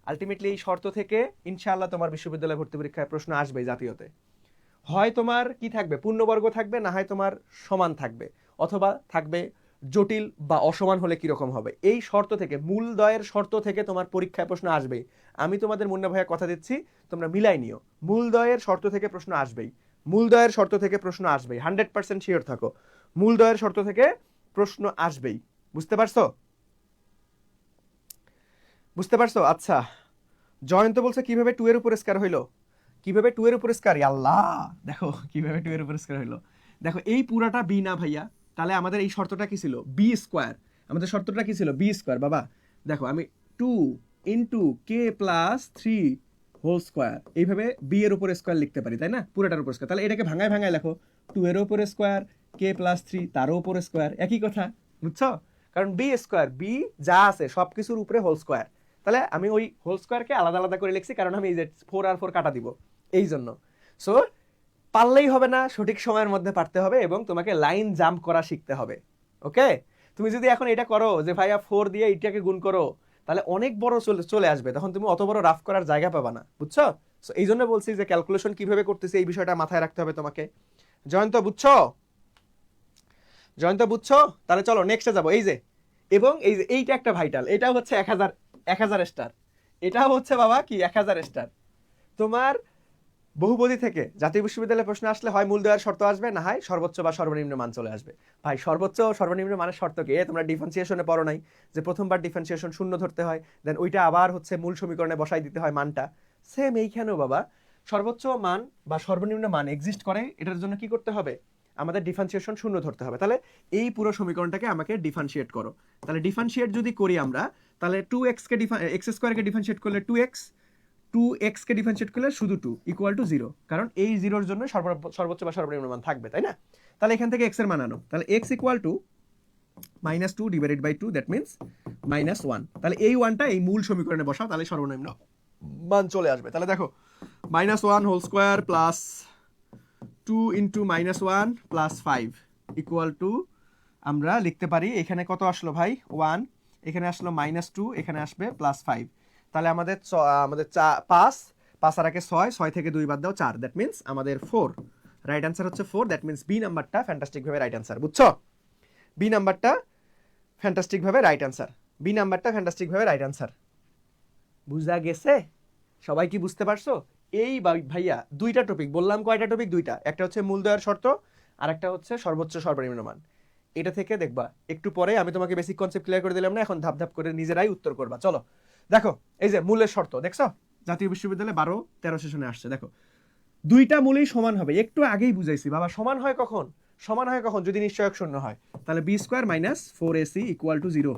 আলটিমেটলি এই শর্ত থেকে ইনশাআল্লাহ তোমার বিশ্ববিদ্যালয় ভর্তি পরীক্ষায় প্রশ্ন আসবে জাতীয়তে। হয় তোমার কি থাকবে, পূর্ণবর্গ থাকবে, না হয় তোমার সমান থাকবে, অথবা থাকবে জটিল বা অসমান হলে কিরকম হবে। এই শর্ত থেকে, মূলদয়ের শর্ত থেকে তোমার পরীক্ষায় প্রশ্ন আসবেই। আমি তোমাদের মুন্না ভাইয়া কথা দিচ্ছি, তোমরা মিলাই নিও, মূলদয়ের শর্ত থেকে প্রশ্ন আসবেই, মূলদয়ের শর্ত থেকে প্রশ্ন আসবেই, 100% শিওর থাকো, মূলদয়ের শর্ত থেকে প্রশ্ন আসবেই। বুঝতে পারছো? বুঝতে পারছো? আচ্ছা, জয়ন্ত বলছে কিভাবে 2 এর উপর স্কয়ার হইলো, কিভাবে 2 এর উপর স্কয়ার, আল্লাহ দেখো কিভাবে 2 এর উপর স্কয়ার হইলো। দেখো এই পুরাটা বি না ভাইয়া, তাহলে আমাদের এই শর্তটা কি ছিল? বি স্কয়ার, আমাদের শর্তটা কি ছিল? B square. বাবা দেখো আমি 2 into k plus 3 whole square, এইভাবে বি এর উপরে স্কোয়ার লিখতে পারি, তাই না? পুরোটার উপর স্কোয়ার। তাহলে এটাকে ভাঙায় ভাঙায় লেখো, 2 এর উপরে স্কোয়ার, কে প্লাস 3 তারও উপরে স্কোয়ার, একই কথা, বুঝছো? কারণ বি স্কোয়ার, বি যা আছে সব কিছুর উপরে হোল স্কোয়ার। তাহলে আমি ওই হোল স্কোয়ারকে আলাদা আলাদা করে লিখছি, কারণ আমি এই যে 4 আর 4 কাটা দিব এই জন্য। সো পারলেই হবে না, সঠিক সময়ের মধ্যে পারতে হবে এবং তোমাকে লাইন জাম্প করা শিখতে হবে। ওকে, তুমি যদি এখন এটা করো যে ভাইয়া 4 দিয়ে এইটাকে গুণ করো, তাহলে অনেক বড় চলে আসবে, তখন তুমি অত বড় রাফ করার জায়গা পাবা না, বুঝছো? সো এই জন্য বলছি যে ক্যালকুলেশন কিভাবে করতেছি এই বিষয়টা মাথায় রাখতে হবে তোমাকে। জয়ন্ত বুঝছো? জয়ন্ত বুঝছো? তাহলে চলো নেক্সটে যাবো। এই যে এবং এই যে এইটা একটা ভাইটাল, এটা হচ্ছে 1000 স্টার, এটাও হচ্ছে বাবা কি 1000 স্টার। তোমার বহুপদী থেকে জাতীয় বিশ্ববিদ্যালয়ে প্রশ্ন আসলে হয় মূল দেওয়ার শর্ত আসবে, না হয় সর্বোচ্চ বা সর্বনিম্ন মান চলে আসবে। ভাই সর্বোচ্চ সর্বনিম্ন মানের শর্ত কি? তোমরা ডিফারেন্সিয়েশনে পড়ো নাই যে প্রথমবার ডিফারেন্সিয়েশন শূন্য ধরতে হয়, দেন ওইটা আবার হচ্ছে মূল সমীকরণে বসাই দিতে হয় মানটা। সেম এইখানেও বাবা সর্বোচ্চ মান বা সর্বনিম্ন মান এক্সিস্ট করে, এটার জন্য কি করতে হবে? আমাদের ডিফারেন্সিয়েশন শূন্য ধরতে হবে। তাহলে এই পুরো সমীকরণটাকে আমাকে ডিফারেন্সিয়েট করো। তাহলে ডিফারেন্সিয়েট যদি করি আমরা, তাহলে 2x কে এক্স স্কোয়ারকে ডিফারেন্সিয়েট করলে 2x, 2x কে ডিফারেন্সিয়েট করলে শুধু 2 ইকুয়াল টু 0, কারণ এই 0-এর জন্য সর্বোচ্চ বা সর্বনিম্ন মান থাকবে, তাই না? তাহলে এখান থেকে x এর মান আনো, তাহলে x equal to -2 divided by 2, that means -1। তাহলে এই 1টা এই মূল সমীকরণে বসাও, তাহলে সর্বনিম্ন মান চলে আসবে। তাহলে দেখো -1 whole square plus 2 into -1 plus 5 equal to, আমরা লিখতে পারি এখানে কত আসলো ভাই? 1, এখানে আসলো -2, এখানে আসবে +5। তাহলে আমাদের 5 আর 6 থেকে 2 বাদ দাও 4, দ্যাট মিন্স আমাদের 4। রাইট অ্যান্সার হচ্ছে 4, দ্যাট মিন্স বি নাম্বারটা ফ্যান্টাস্টিক ভাবে রাইট অ্যান্সার, বুঝছো? বি নাম্বারটা ফ্যান্টাস্টিক ভাবে রাইট অ্যান্সার, বি নাম্বারটা ফ্যান্টাস্টিক ভাবে রাইট অ্যান্সার। বুঝা গেছে? সবাই কি বুঝতে পারছো? এই ভাইয়া দুইটা টপিক বললাম, কয়টা টপিক? দুইটা, একটা হচ্ছে মূল দেওয়ার শর্ত আর একটা হচ্ছে সর্বোচ্চ সর্বনিম্ন মান। এটা থেকে দেখবা একটু পরে আমি তোমাকে বেসিক কনসেপ্ট ক্লিয়ার করে দিলাম না, এখন ধাপ ধাপ করে নিজেরাই উত্তর করবা। চলো দেখো, এই যে মূলের শর্ত দেখছো জাতীয় বিশ্ববিদ্যালয়ে 12-13 সেশনে আসছে। দেখো দুইটা মূলেই সমান হবে, একটু আগেই বুঝাইছি বাবা। সমান হয় কখন? সমান হয় কখন? যদি নিশ্চয়ক শূন্য হয়। তাহলে b square minus 4ac equal to 0।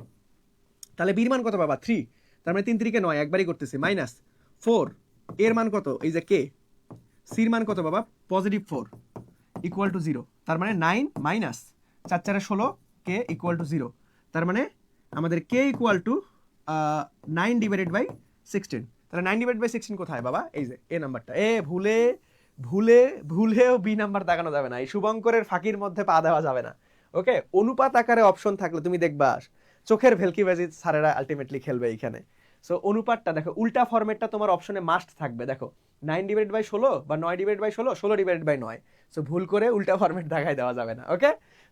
তাহলে বির মান কত বাবা? 3, তার মানে 3 3 9 একবারই করতেছি, মাইনাস 4 এর মান কত? এই যে কে, সির মান কত বাবা? +4 ইকুয়াল টু 0, তার মানে 9 মাইনাস 4 4 16 কে ইকুয়াল টু 0, তার মানে আমাদের কে ইকুয়াল টু 9 ডিভাইডেড বাই 16। তাহলে 9 ডিভাইড বাই 16 কোথায় বাবা? এই যে এ নাম্বারটা। ভুলেও বি নাম্বার দাগানো যাবে না, এই শুভঙ্করের ফাঁকির মধ্যে পা দেওয়া যাবে না। ওকে, অনুপাত আকারে অপশন থাকলে তুমি দেখবা চোখের ভেলকিবাজি স্যারেরা আলটিমেটলি খেলবে এইখানে। সো অনুপাতটা দেখো, উল্টা ফরম্যাটটা তোমার অপশনে মাস্ট থাকবে। দেখো 9 ডিভাইড বাই 16 বা 9 divide by 16, 16 divide by 9। So ভুল করে উল্টা ফরম্যাট দেখাই দেওয়া যাবে না। ওকে,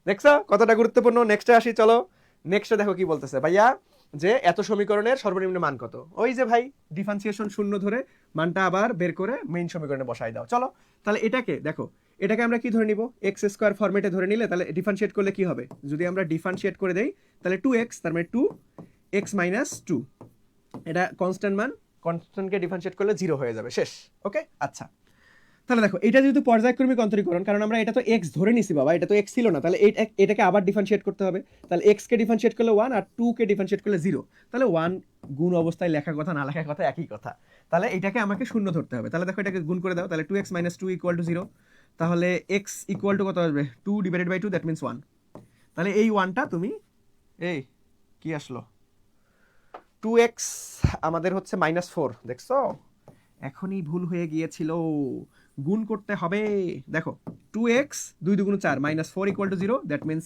দেখছো কতটা গুরুত্বপূর্ণ? নেক্সটে আসি, চলো নেক্সটে দেখো কি বলতেছে ভাইয়া, যে এত সমীকরণের সর্বনিম্ন মান কত? ওই যে ভাই ডিফারেন্সিয়েশন শূন্য ধরে মানটা আবার বের করে মেইন সমীকরণে বসাই দাও। চলো তাহলে এটাকে দেখো, এটাকে আমরা কি ধরে নিব? এক্স স্কোয়ার ফরম্যাটে ধরে নিলে তাহলে ডিফারেন্সিয়েট করলে কি হবে? যদি আমরা ডিফারেন্সিয়েট করে দেই তাহলে 2x, তার মানে 2x মাইনাস 2, এটা কনস্ট্যান্ট মান, কনস্ট্যান্টকে ডিফারেন্সিয়েট করলে 0 হয়ে যাবে, শেষ। ওকে, আচ্ছা তাহলে দেখো এটা যেহেতু পর্যায়ক্রমিক অন্তরীকরণ, কারণ আমরা এটা তো x ধরে নিছি বাবা, এটা তো x ছিল না, তাহলে এটাকে আবার ডিফারেন্সিয়েট করতে হবে। তাহলে x কে ডিফারেন্সিয়েট করলে 1 আর 2 কে ডিফারেন্সিয়েট করলে 0, তাহলে 1 গুণ অবস্থায় লেখার কথা না লেখার কথা একই কথা। তাহলে এটাকে আমাকে শূন্য ধরতে হবে। তাহলে দেখো এটাকে গুণ করে দাও, তাহলে 2x - 2 = 0, তাহলে x ইকুয়াল টু কত আসবে? 2 ডিভাইডেড বাই 2, দ্যাট মিন্স 1। তাহলে এই 1টা তুমি, এই কি আসলো? 2x আমাদের হচ্ছে -4, দেখছো এখনই ভুল হয়ে গিয়েছিল, গুণ করতে হবে। দেখো 2x 2 2 4 -4 = 0, that means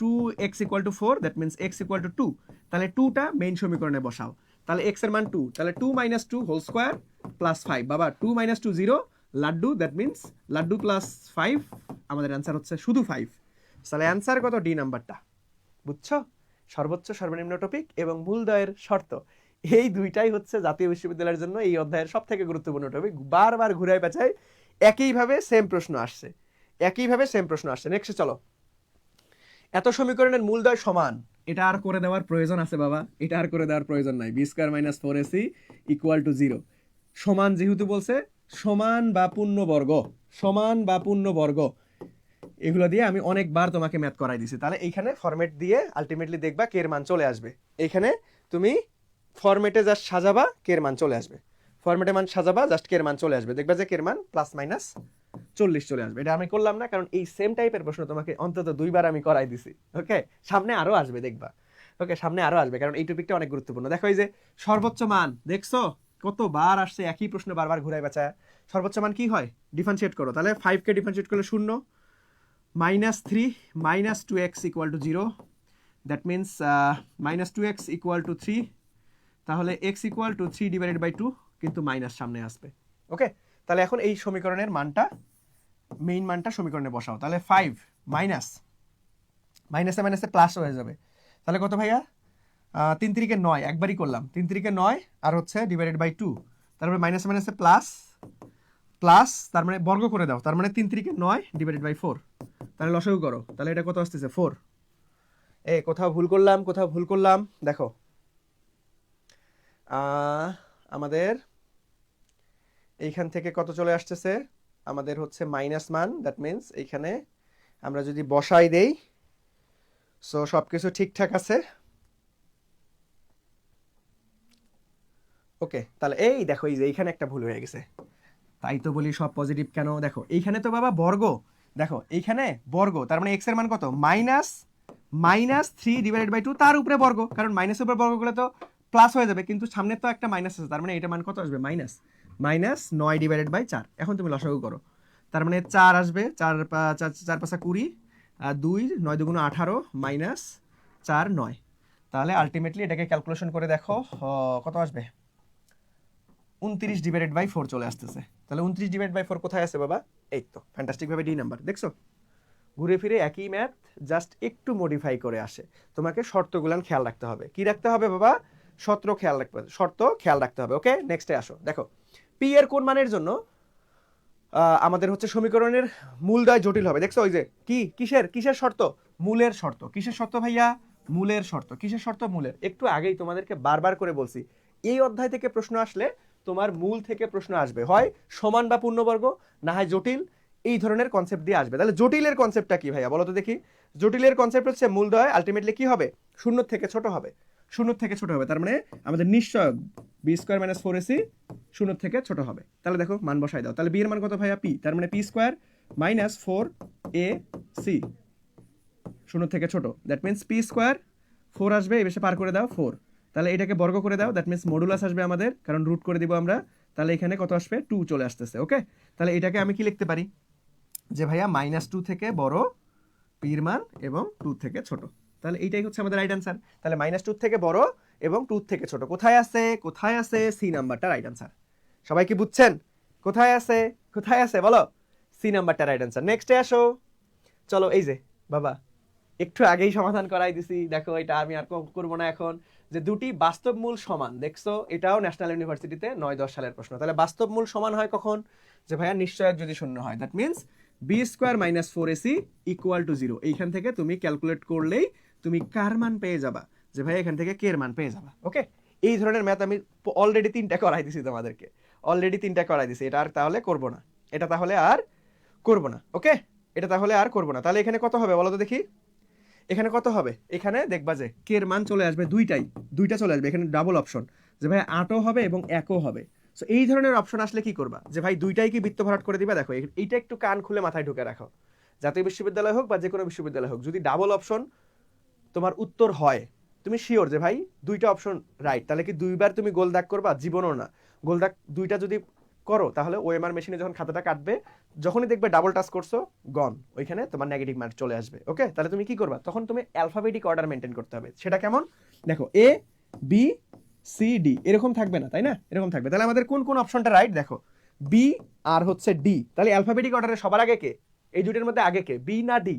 2x = 4, that means x = 2। তাহলে 2টা মেইন সমীকরণে বসাও। তাহলে x এর মান 2, তাহলে 2 - 2 হোল স্কয়ার প্লাস 5। বাবা 2 - 2 0, laddu, that means laddu plus 5, আমাদের অ্যান্সার হচ্ছে শুধু 5। তাহলে অ্যান্সার কত? ডি নাম্বারটা, বুঝছো? সর্বোচ্চ সর্বনিম্ন টপিক এবং মূলদয়ের শর্ত, এই দুইটাই হচ্ছে জাতীয় বিশ্ববিদ্যালয়ের জন্য এই অধ্যায়ের সব থেকে গুরুত্বপূর্ণ টপিক। বারবার ঘুরায় পেঁচায় একইভাবে সেম প্রশ্ন আসছে, একইভাবে সেম প্রশ্ন আসছে। নেক্সট চলো, এত সমীকরণের মূলদয় সমান, এটা আর করে দেওয়ার প্রয়োজন আছে বাবা? এটা আর করে দেওয়ার প্রয়োজন নাই। B square minus 4ac equal to 0। সমান যেহেতু বলছে, সমান বা পূর্ণবর্গ, সমান বা পূর্ণবর্গ, এগুলো দিয়ে আমি অনেকবার তোমাকে ম্যাথ করাই দিছি। তাহলে এইখানে ফরম্যাট দিয়ে আলটিমেটলি দেখবা কে এর মান চলে আসবে। এইখানে তুমি ফরম্যাটে জাস্ট সাজাবা, কে এর মান চলে আসবে। ফরম্যাটে মান সাজাবা, জাস্ট কে এর মান চলে আসবে। দেখবা যে কে এর মান +-40 চলে আসবে। এটা আমি করলাম না, কারণ এই সেম টাইপের প্রশ্ন তোমাকে অন্তত 2বার আমি করাই দিছি। ওকে, সামনে আরো আসবে দেখবা। ওকে, সামনে আরো আসবে, কারণ এই টপিকটা অনেক গুরুত্বপূর্ণ। দেখো এই যে সর্বোচ্চ মান দেখছো কতবার আসছে, একই প্রশ্ন বারবার ঘুরাই বাঁচায়। সর্বোচ্চ মান কি হয়? ডিফারেন্সিয়েট করো। তাহলে 5কে ডিফারেন্সিয়েট করলে 0, -3 -2x = 0, দ্যাট মিনস -2x = 3। তাহলে x = 3/2, কিন্তু মাইনাস সামনে আসবে। ওকে, তাহলে এখন এই সমীকরণের মানটা, মেইন মানটা সমীকরণে বসাও। তাহলে 5 মাইনাসে মাইনাসে প্লাস হয়ে যাবে। তাহলে কত ভাইয়া? 3 3 9, একবারই করলাম। 3 3 9 আর হচ্ছে /2, তারপরে মাইনাসে মাইনাসে প্লাস, তার মানে বর্গ করে দাও। তার মানে 3 3 9 /4। তাহলে লসাগু করো। তাহলে এটা কত আসতেছে? 4। কোথাও ভুল করলাম। দেখো আমাদের এইখান থেকে কত চলে আসতেছে? আমাদের হচ্ছে মাইনাস মান, দ্যাট মিনস এইখানে আমরা যদি বসাই দেই, সো সব কিছু ঠিকঠাক আছে। ওকে, তাহলে এই দেখো এই যে এইখানে একটা ভুল হয়ে গেছে। তাই তো বলি সব পজিটিভ কেন। দেখো এইখানে তো বাবা বর্গ, দেখো এইখানে বর্গ, তার মানে এক্স এর মান কত? -3/2, তার উপরে বর্গ, কারণ মাইনাসের উপরে বর্গ করলে তো প্লাস হয়ে যাবে, কিন্তু সামনে তো একটা মাইনাস আছে, তার মানে এটা মান কত আসবে? -9/4। এখন তুমি লসাগু করো। তার মানে 4 আসবে, 4 5 20, 2 9 2 18, -4 9। তাহলে আলটিমেটলি এটাকে ক্যালকুলেশন করে দেখো কত আসবে? 29/4 চলে আসতেছে। তাহলে 29/4 কোথায় আছে বাবা? এই তো ফ্যান্টাস্টিক ভাবে ডি নাম্বার। দেখছো, ঘুরে ফিরে একই ম্যাথ, জাস্ট একটু মডিফাই করে আসে। তোমাকে শর্তগুলান খেয়াল রাখতে হবে। কি রাখতে হবে বাবা? শর্ত খেয়াল রাখতে হবে। ওকে, নেক্সটে আসো। দেখো পি এর কোন মানের জন্য আমাদের হচ্ছে সমীকরণের মূলদ্বয় জটিল হবে। দেখছো ওই যে কিসের শর্ত? মূলের শর্ত। কিসের শর্ত ভাইয়া? মূলের শর্ত। কিসের শর্ত? মূলের। একটু আগেই তোমাদেরকে বারবার করে বলছি, এই অধ্যায় থেকে প্রশ্ন আসলে তোমার মূল থেকে প্রশ্ন আসবে, হয় সমান বা পূর্ণবর্গ, না হয় জটিল, এই ধরনের কনসেপ্ট দিয়ে আসবে। তাহলে জটিলের কনসেপ্টটা কি ভাইয়া বলো তো দেখি? জটিলের কনসেপ্ট হচ্ছে মূলদ্বয় আলটিমেটলি কি হবে? 0 থেকে ছোট হবে। তার মানে আমাদের নিশ্চয়ক b² - 4ac 0 থেকে ছোট হবে। তাহলে দেখো মান বসাই দাও। তাহলে b এর মান কত ভাইয়া? p, তার মানে p² - 4ac 0 থেকে ছোট, দ্যাট মিনস p², 4 আসবে, এই বেশি পার করে দাও 4। তাহলে এটাকে বর্গ করে দাও, দ্যাট মিনস মডুলাস আসবে আমাদের, কারণ রুট করে দিব আমরা। তাহলে এখানে কত আসবে? 2 চলে আসতেছে। ওকে, তাহলে এটাকে আমি কি লিখতে পারি? যে ভাইয়া -2 থেকে বড় p এর মান এবং 2 থেকে ছোট। তাহলে এইটাই হচ্ছে আমাদের রাইট আনসার। তাহলে -2 থেকে বড় এবং 2 থেকে ছোট কোথায় আছে? সি নাম্বারটা রাইট আনসার। সবাই কি বুঝছেন? কোথায় আছে বলো? সি নাম্বারটা রাইট আনসার। নেক্সটে আসো। চলো এই যে বাবা একটু আগেই সমাধান করাই দিছি। দেখো এটা আমি আর করবো না এখন। যে দুটি বাস্তব মূল সমান, দেখছো এটাও ন্যাশনাল ইউনিভার্সিটিতে 9-10 সালের প্রশ্ন। তাহলে বাস্তব মূল সমান হয় কখন? যে ভাইয়া নিশ্চয়ক যদি শূন্য হয়, দ্যাট মিনস b² - 4ac = 0। এইখান থেকে তুমি ক্যালকুলেট করলেই তুমি কার মান পেয়ে যাবা? যে ভাই এখান থেকে কে এর মান পেয়ে যাবা। ওকে, এই ধরনের ম্যাথ আমি অলরেডি 3টা করাই দিছি তোমাদেরকে, এটা আর তাহলে করব না, ওকে, এটা তাহলে আর করব না। তাহলে এখানে কত হবে বলো তো দেখি? এখানে কত হবে? এখানে দেখবা যে কে এর মান চলে আসবে দুইটা চলে আসবে। এখানে ডাবল অপশন, যে ভাই 8ও হবে এবং 1ও হবে। সো এই ধরনের অপশন আসলে কি করবা? যে ভাই দুইটাই কি বৃত্ত ভরাট করে দিবা? দেখো এইটা একটু কান খুলে মাথায় ঢুকে রাখো। জাতীয় বিশ্ববিদ্যালয় হোক বা যে কোনো বিশ্ববিদ্যালয় হোক, যদি ডাবল অপশন তোমার উত্তর হয়, তুমি শিওর যে ভাই দুইটা অপশন রাইট, তাহলে কি 2বার তুমি গোল দাগ করবা? জীবনও না। গোল দাগ 2টা যদি করো, তাহলে ওএমআর মেশিনে যখন খাতাটা কাটবে, যখনই দেখবে ডাবল টাচ করছো, গন, ওইখানে তোমার নেগেটিভ মার্ক চলে আসবে। ওকে, তাহলে তুমি কি করবা? তখন তুমি অ্যালফাবেটিক অর্ডার মেনটেন করতে হবে। সেটা কেমন? দেখো এ বি সি ডি এরকম থাকবে না, তাই না? এরকম থাকবে। তাহলে আমাদের কোন অপশনটা রাইট? দেখো বি আর হচ্ছে ডি। তাহলে অ্যালফাবেটিক অর্ডারে সবার আগে কে? এই দুটোর মধ্যে আগে কে? বি না ডি?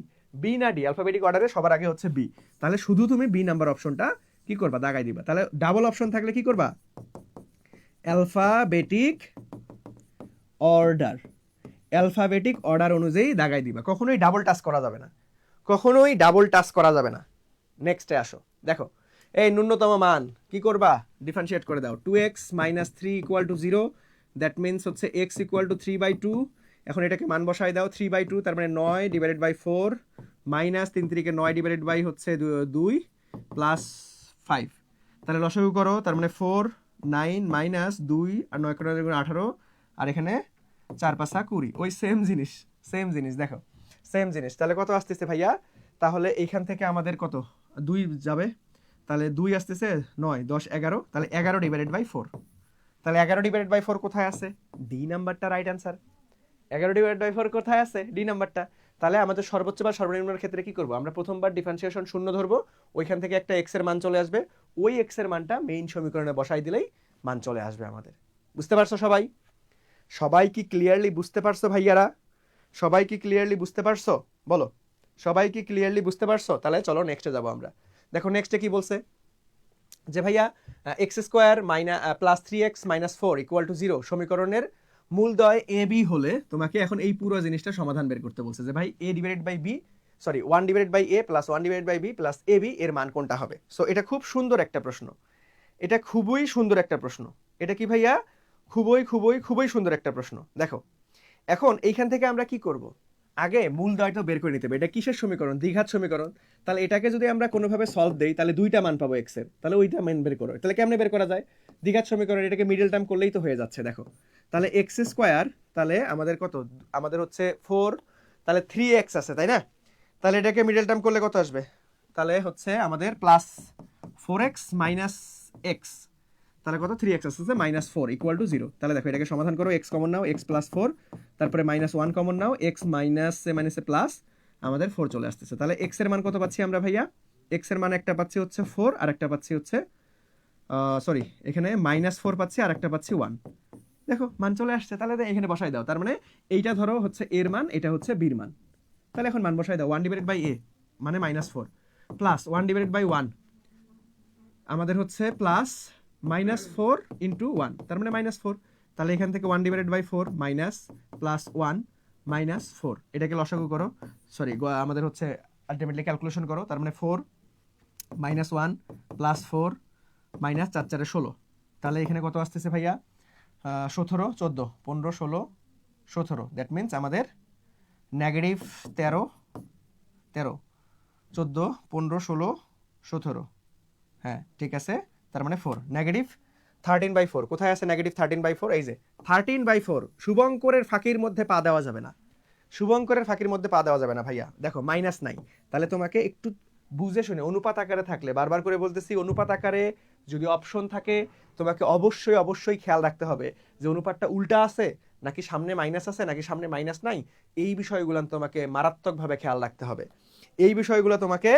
অ্যালফাবেটিক অর্ডারে সবার আগে হচ্ছে বি। তাহলে শুধু তুমি বি নাম্বার অপশনটা কি করবা? দাগাই দিবা। তাহলে ডাবল অপশন থাকলে কি করবা? অ্যালফাবেটিক অর্ডার অনুযায়ী দাগাই দিবা। কখনোই ডাবল টাচ করা যাবে না। নেক্সটে আসো। দেখো এই ন্যূনতম মান কি করবা? ডিফারেন্সিয়েট করে দাও। 2x - 3 = 0, দ্যাট মিনস হচ্ছে x = 3/2, এখন এটাকে মান বসায় দাও 3/2, তার মানে 9 divided by 4 minus 3 3 9 divided by হচ্ছে 2 প্লাস 5। তাহলে লসাগু করো, তার মানে 4 9 মাইনাস 2 আর 9 করে 18, আর এখানে 4 5 20। ওই সেম জিনিস দেখো, সেম জিনিস। তাহলে কত আসতেছে ভাইয়া? তাহলে এইখান থেকে আমাদের কত 2 যাবে, তাহলে 2 আসতেছে 9 10 11, তাহলে 11 ডিভাইডেড বাই 4। তাহলে 11 ডিভাইডেড বাই 4 কোথায় আছে? ডি নাম্বারটা রাইট অ্যান্সার। 11 ডিভাইড বাই 4 কোথায় আছে? ডি নাম্বারটা। তাহলে আমাদের সর্বোচ্চ বা সর্বনিম্নের ক্ষেত্রে কি করব? আমরা প্রথমবার ডিফারেন্সিয়েশন শূন্য ধরবো, ওইখান থেকে একটা এক্স এর মান চলে আসবে, ওই এক্স এর মানটা মেইন সমীকরণে বসাই দিলেই মান চলে আসবে আমাদের। বুঝতে পারছো সবাই? সবাই কি ক্লিয়ারলি বুঝতে পারছো ভাইয়ারা? সবাই কি ক্লিয়ারলি বুঝতে পারছো? বলো, সবাই কি ক্লিয়ারলি বুঝতে পারছো? তাহলে চলো নেক্সটে যাবো আমরা। দেখো নেক্সটে কি বলছে, যে ভাইয়া x square plus 3x minus 4 equal to 0 সমীকরণের মূলদ্বয় এ বি হলে তোমাকে এখন এই পুরো জিনিসটা সমাধান বের করতে বলছে, যে ভাই a divided by b, sorry 1 divided by a plus 1 divided by b plus a b এর মান কোনটা হবে? সো এটা খুব সুন্দর একটা প্রশ্ন, এটা খুবই সুন্দর একটা প্রশ্ন। এটা কি ভাইয়া? খুবই খুবই খুবই সুন্দর একটা প্রশ্ন। দেখো এখন এইখান থেকে আমরা কি করব? আগে মূলদ্বয়টা বের করে নিতে হবে। এটা কিসের সমীকরণ? দ্বিঘাত সমীকরণ। তাহলে এটাকে যদি আমরা কোনোভাবে সলভ দেই, তাহলে দুইটা মান পাবো এক্স এর, তাহলে ওইটা মান বের করো। তাহলে কেমনে বের করা যায়? দ্বিঘাত সমীকরণ, এটাকে মিডল টার্ম করলেই তো হয়ে যাচ্ছে। দেখো তাহলে এক্স স্কোয়ার, তাহলে আমাদের কত? আমাদের হচ্ছে 4, তাহলে 3x আছে তাই না? তাহলে এটাকে মিডল টার্ম করলে কত আসবে? তাহলে হচ্ছে আমাদের প্লাস 4x মাইনাস এক্স, তাহলে কত? 3x আসছে মাইনাস 4 ইকুয়াল টু 0। তাহলে দেখো এটাকে সমাধান করো, x কমন নাও, x প্লাস 4, তারপরে মাইনাস 1 কমন নাও, x মাইনাসে প্লাস আমাদের 4 চলে আসতেছে। তাহলে x এর মান কত পাচ্ছি আমরা ভাইয়া? x এর মান একটা পাচ্ছি হচ্ছে 4, আর একটা পাচ্ছি হচ্ছে সরি এখানে -4 পাচ্ছি, আর একটা পাচ্ছি 1। দেখো মান চলে আসছে। তাহলে এখানে বসাই দাও, তার মানে এইটা ধরো হচ্ছে এর মান, এটা হচ্ছে বির মান। তাহলে এখন মান বসাই দাও, 1 ডিভাইডেড বাই a মানে -4 প্লাস 1 ডিভাইডেড বাই 1 আমাদের হচ্ছে প্লাস -4 ইন্টু 1, তার মানে -4। তাহলে এখান থেকে 1 ডিভাইডেড বাই 4 মাইনাস প্লাস 1 -4, এটাকে লসাগু করো, সরি আমাদের হচ্ছে আলটিমেটলি ক্যালকুলেশন করো, তার মানে 4 -1 প্লাস 4 মাইনাস 4 4 16। তাহলে এখানে কত আসতেছে ভাইয়া? 17 14 15 16 17, দ্যাট মিনস আমাদের নেগেটিভ 13 14 15 16 17। হ্যাঁ ঠিক আছে, তার মানে 4 নেগেটিভ 13/4। কোথায় আছে নেগেটিভ 13/4? এই যে 13/4। শুভঙ্করের ফাঁকির মধ্যে পা দেওয়া যাবে না, শুভঙ্করের ফাঁকির মধ্যে পা দেওয়া যাবে না ভাইয়া। দেখো মাইনাস নাই, তাহলে তোমাকে একটু বুঝে শুনে, অনুপাত আকারে থাকলে, বারবার করে বলতেছি, অনুপাত আকারে যদি অপশন থাকে তোমাকে অবশ্যই অবশ্যই খেয়াল রাখতে হবে যে অনুপাতটা উল্টা আছে নাকি সামনে মাইনাস আছে নাকি সামনে মাইনাস নাই। এই বিষয়গুলো তোমাকে মারাত্মকভাবে খেয়াল রাখতে হবে। এই বিষয়গুলো তোমাকে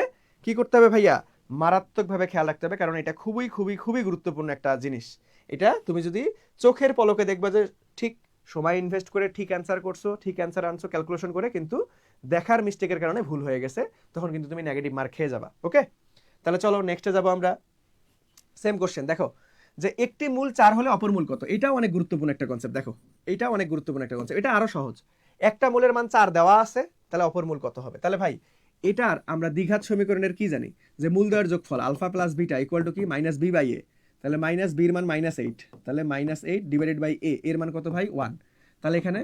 কি করতে হবে ভাইয়া? মারাত্মকভাবে খেয়াল রাখতে হবে, কারণ এটা খুবই খুবই খুবই গুরুত্বপূর্ণ একটা জিনিস। এটা তুমি যদি চোখের পলকে দেখবে যে ঠিক সময় ইনভেস্ট করে ঠিক অ্যান্সার করছো, ঠিক অ্যান্সার আনছো ক্যালকুলেশন করে, কিন্তু দেখার মিস্টেকের কারণে ভুল হয়ে গেছে, তখন কিন্তু তুমি নেগেটিভ মার্ক খেয়ে যাবা। ওকে, তাহলে চলো নেক্সটে যাবো আমরা। সেম কোশ্চেন, দেখো যে একটি মূল 4 হলে অপর মূল কত? এটাও অনেক গুরুত্বপূর্ণ একটা কনসেপ্ট। দেখো এটাও অনেক গুরুত্বপূর্ণ একটা কনসেপ্ট, এটা আরো সহজ। একটা মূলের মান 4 দেওয়া আছে, তাহলে অপর মূল কত হবে? তাহলে ভাই এটার আমরা দ্বিঘাত সমীকরণের কি জানি, যে মূলদ্বয়ের যোগফল alpha plus beta equal to কি? -b/a। তাহলে -b এর মান -8, তাহলে -8 ডিভাইডেড বাই a, এর মান কত ভাই? 1। তাহলে এখানে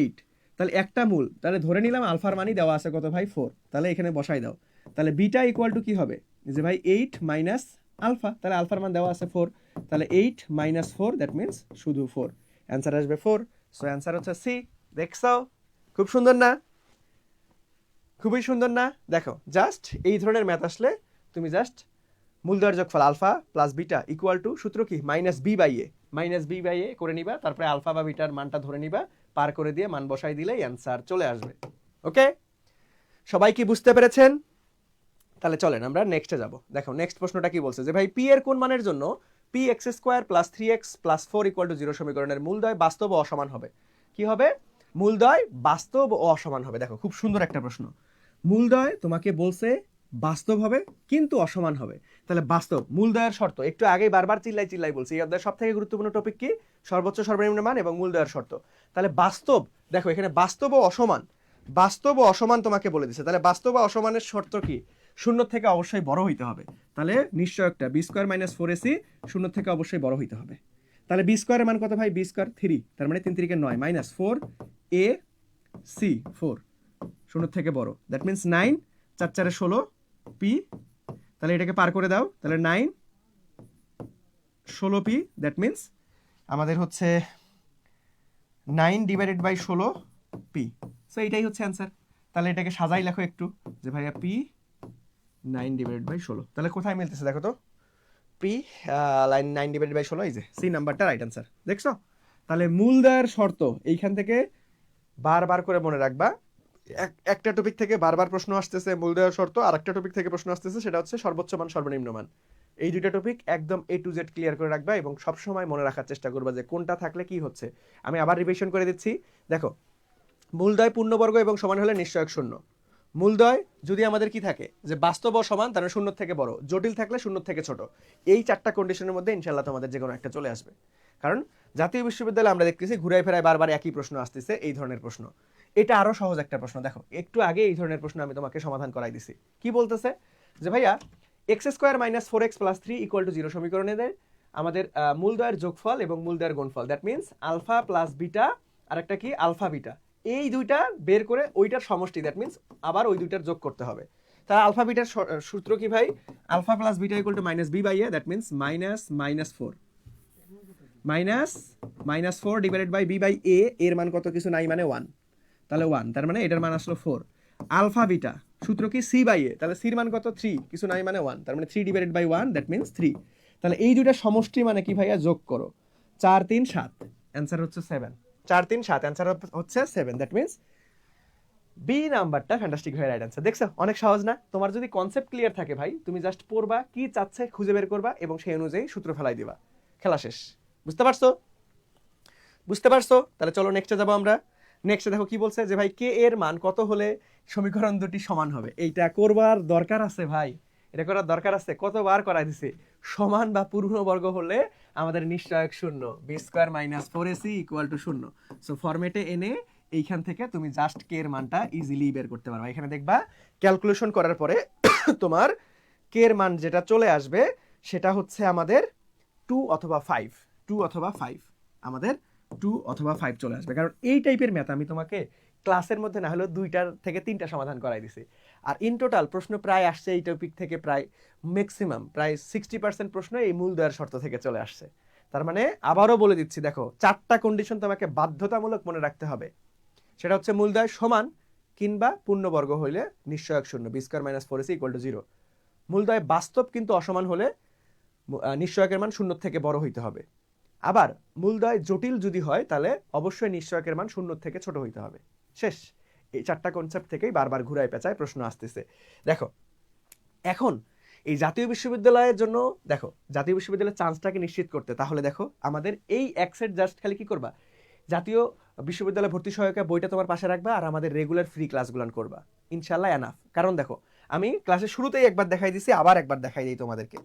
8, তাহলে একটা মূল, তাহলে ধরে নিলাম আলফার মানই দেওয়া আছে কত ভাই? 4। তাহলে এখানে বসাই দাও, তাহলে বিটা ইকুয়াল টু কি হবে? যে ভাই 8 মাইনাস আলফা, তাহলে আলফার মান দেওয়া আছে 4, তাহলে 8 - 4, দ্যাট মিনস শুধু 4। অ্যান্সার আসবে 4। সো অ্যান্সার হচ্ছে সি। দেখছো খুব সুন্দর না? খুবই সুন্দর না? দেখো জাস্ট এই ধরনের ম্যাথ আসলে তুমি জাস্ট মূলদ্বয়ের যোগফল alpha plus beta equal to সূত্র কি? -b/a করে নিবা, তারপরে আলফা বা বিটার মানটা ধরে নিবা, পার করে দিয়ে মান বসাই দিলেই অ্যান্সার চলে আসবে। ওকে, সবাই কি বুঝতে পেরেছেন? তাহলে চলেন আমরা নেক্সটে যাব। দেখো নেক্সট প্রশ্নটা কি বলছে, যে ভাই পি এর কোন মানের জন্য p(x² + 3x + 4 = 0 সমীকরণের মূলদ্বয় বাস্তব ও অসমান হবে? কি হবে? মূলদ্বয় বাস্তব ও অসমান হবে। দেখো খুব সুন্দর একটা প্রশ্ন। মূলদ্বয় তোমাকে বলছে বাস্তব হবে কিন্তু অসমান হবে। তাহলে বাস্তব মূলদ্বয়ের শর্ত, একটু আগেই বারবার চিল্লাই বলছি, এই অধ্যায়ের সবথেকে গুরুত্বপূর্ণ টপিক কি? সর্বোচ্চ সর্বনিম্ন মান এবং মূলদ্বয়ের শর্ত। তাহলে বাস্তব, দেখো এখানে বাস্তব ও অসমান, বাস্তব ও অসমান তোমাকে বলে দিছে। তাহলে বাস্তব ও অসমানের শর্ত কি? শূন্য থেকে অবশ্যই বড় হইতে হবে। তাহলে নিশ্চয় একটা b² - 4ac শূন্য থেকে অবশ্যই বড় হইতে হবে। তাহলে b² এর মান কত ভাই? b² 3, তার মানে 3 3 9 -4a সি 4 শূন্য থেকে বড়, দ্যাট মিনস 9 4 4 16 পি, তাহলে এটাকে পার করে দাও, তাহলে 9 16 পি, দ্যাট মিনস আমাদের হচ্ছে 9 ডিভাইডেড বাই 16 পি। সো এটাই হচ্ছে অ্যান্সার। তাহলে এটাকে সাজাই লেখো একটু যে ভাইয়া পি 9 ডিভাইডেড বাই 16, তাহলে কোথায় মিলতেছে দেখো তো, পি লাইন 9 ডিভাইডেড বাই 16, এই যে সি নাম্বারটা রাইট অ্যান্সার। দেখছো? তাহলে মূলদয়ের শর্ত এইখান থেকে বারবার করে মনে রাখবা, একটা টপিক থেকে বারবার প্রশ্ন আসতেছে মূলদয়ের শর্ত, আর একটা টপিক থেকে প্রশ্ন আসতেছে সেটা হচ্ছে সর্বোচ্চ মান সর্বনিম্ন মান। এই দুইটা টপিক একদম A to Z ক্লিয়ার করে রাখবা এবং সবসময় মনে রাখার চেষ্টা করবা যে কোনটা থাকলে কি হচ্ছে। আমি আবার রিভিশন করে দিচ্ছি, দেখো মূলদয় পূর্ণবর্গ এবং সমান হলে নিশ্চয়ক শূন্য। মূলদয় যদি আমাদের কি থাকে যে বাস্তব ও সমান, তাহলে শূন্য থেকে বড়, জটিল থাকলে শূন্য থেকে ছোট। এই চারটা কন্ডিশনের মধ্যে ইনশাল্লাহ তোমাদের যে কোনো একটা চলে আসবে। কারণ জাতীয় বিশ্ববিদ্যালয়ে আমরা দেখতেছি ঘুরাই ফেরায় বারবার একই প্রশ্ন আসতেছে, এই ধরনের প্রশ্ন। এটা আরো সহজ একটা প্রশ্ন, দেখো একটু আগে এই ধরনের প্রশ্ন আমি তোমাকে সমাধান করাই দিছি। কি বলতেছে যে ভাইয়া x² - 4x + 3 = 0 সমীকরণে দেয় আমাদের মূলদয়ের যোগফল এবং মূলদয়ের গুণফল, that means alpha plus beta আর একটা কি আলফা বিটা, এই দুইটা বের করে ওইটার সমষ্টি, দ্যাট মিনস আবার ওই দুইটার যোগ করতে হবে। তাহলে আলফা বিটার সূত্র কি ভাই, alpha plus beta = -b/a, that means -4 -4 divided by b/a, এর মান কত কিছু নাই মানে 1, তাহলে 1, তার মানে এটার মান আসলো 4। আলফা বিটা সূত্র কি c/a, তাহলে c এর মান কত 3, কিছু নাই মানে 1, তার মানে 3 ডিভাইডেড বাই 1, দ্যাট মিনস 3। তাহলে এই দুইটা সমষ্টি মানে কি ভাইয়া, যোগ করো, 4 3 7, অ্যান্সার হচ্ছে 7। 4 3 7, অ্যান্সার হচ্ছে 7, দ্যাট মিনস বি নাম্বারটা ফ্যান্টাস্টিক হয়ে রাইট অ্যান্সার। দেখছো অনেক সহজ না? তোমার যদি কনসেপ্ট ক্লিয়ার থাকে ভাই, তুমি জাস্ট পড়বা কি চাচ্ছে খুঁজে বের করবা এবং সেই অনুযায়ী সূত্র ফেলাই দিবা, খেলা শেষ। বুঝতে পারছো? বুঝতে পারছো? তাহলে চলো নেক্সটে যাবো আমরা। নেক্সটে দেখো কি বলছে যে ভাই কে এর মান কত হলে সমীকরণ দুটি সমান হবে। এইটা করবার দরকার আছে ভাই, এটা করার দরকার আছে, কতবার করাই দিছে। সমান বা পূর্ণবর্গ হলে আমাদের নিশ্চয়ক শূন্য, b² - 4ac = 0। সো ফরম্যাটে এনে এইখান থেকে তুমি জাস্ট কে এর মানটা ইজিলি বের করতে পারবা। এখানে দেখবা ক্যালকুলেশন করার পরে তোমার কে এর মান যেটা চলে আসবে সেটা হচ্ছে আমাদের 2 অথবা 5, 2 অথবা 5, আমাদের 2 অথবা 5 চলে আসবে। কারণ এই টাইপের ম্যাথ আমি তোমাকে ক্লাসের মধ্যে না হলেও 2টার থেকে 3টা সমাধান করাই দিছি। আর ইন টোটাল প্রশ্ন প্রায় আসছে এই টপিক থেকে প্রায় ম্যাক্সিমাম প্রায় 60% প্রশ্ন এই মূলদয়ের শর্ত থেকে চলে আসছে। তার মানে আবারও বলে দিচ্ছি, দেখো 4টা কন্ডিশন তোমাকে বাধ্যতামূলক মনে রাখতে হবে। সেটা হচ্ছে মূলদয় সমান কিংবা পূর্ণবর্গ হইলে নিশ্চয়ক শূন্য, b² - 4ac = 0। মূলদয় বাস্তব কিন্তু অসমান হলে নিশ্চয়কের মান শূন্য থেকে বড় হইতে হবে। আবার মূলদয় জটিল যদি হয় তাহলে অবশ্যই নিশ্চয়কের মান শূন্য থেকে ছোট হইতে হবে। শেষ। এই 4টা কনসেপ্ট থেকেই বারবার ঘুরায় পেঁচায় প্রশ্ন আসতেছে। দেখো এখন এই জাতীয় বিশ্ববিদ্যালয়ের জন্য, দেখো জাতীয় বিশ্ববিদ্যালয়ের চান্সটাকে নিশ্চিত করতে, তাহলে দেখো আমাদের এই এক সেট জাস্ট খালি কি করবা, জাতীয় বিশ্ববিদ্যালয় ভর্তি সহায়িকা বইটা তোমার পাশে রাখবা আর আমাদের রেগুলার ফ্রি ক্লাসগুলো করবা, ইনশাল্লাহ এনাফ। কারণ দেখো আমি ক্লাসের শুরুতেই একবার দেখাই দিছি, আবার একবার দেখাই দিই তোমাদেরকে।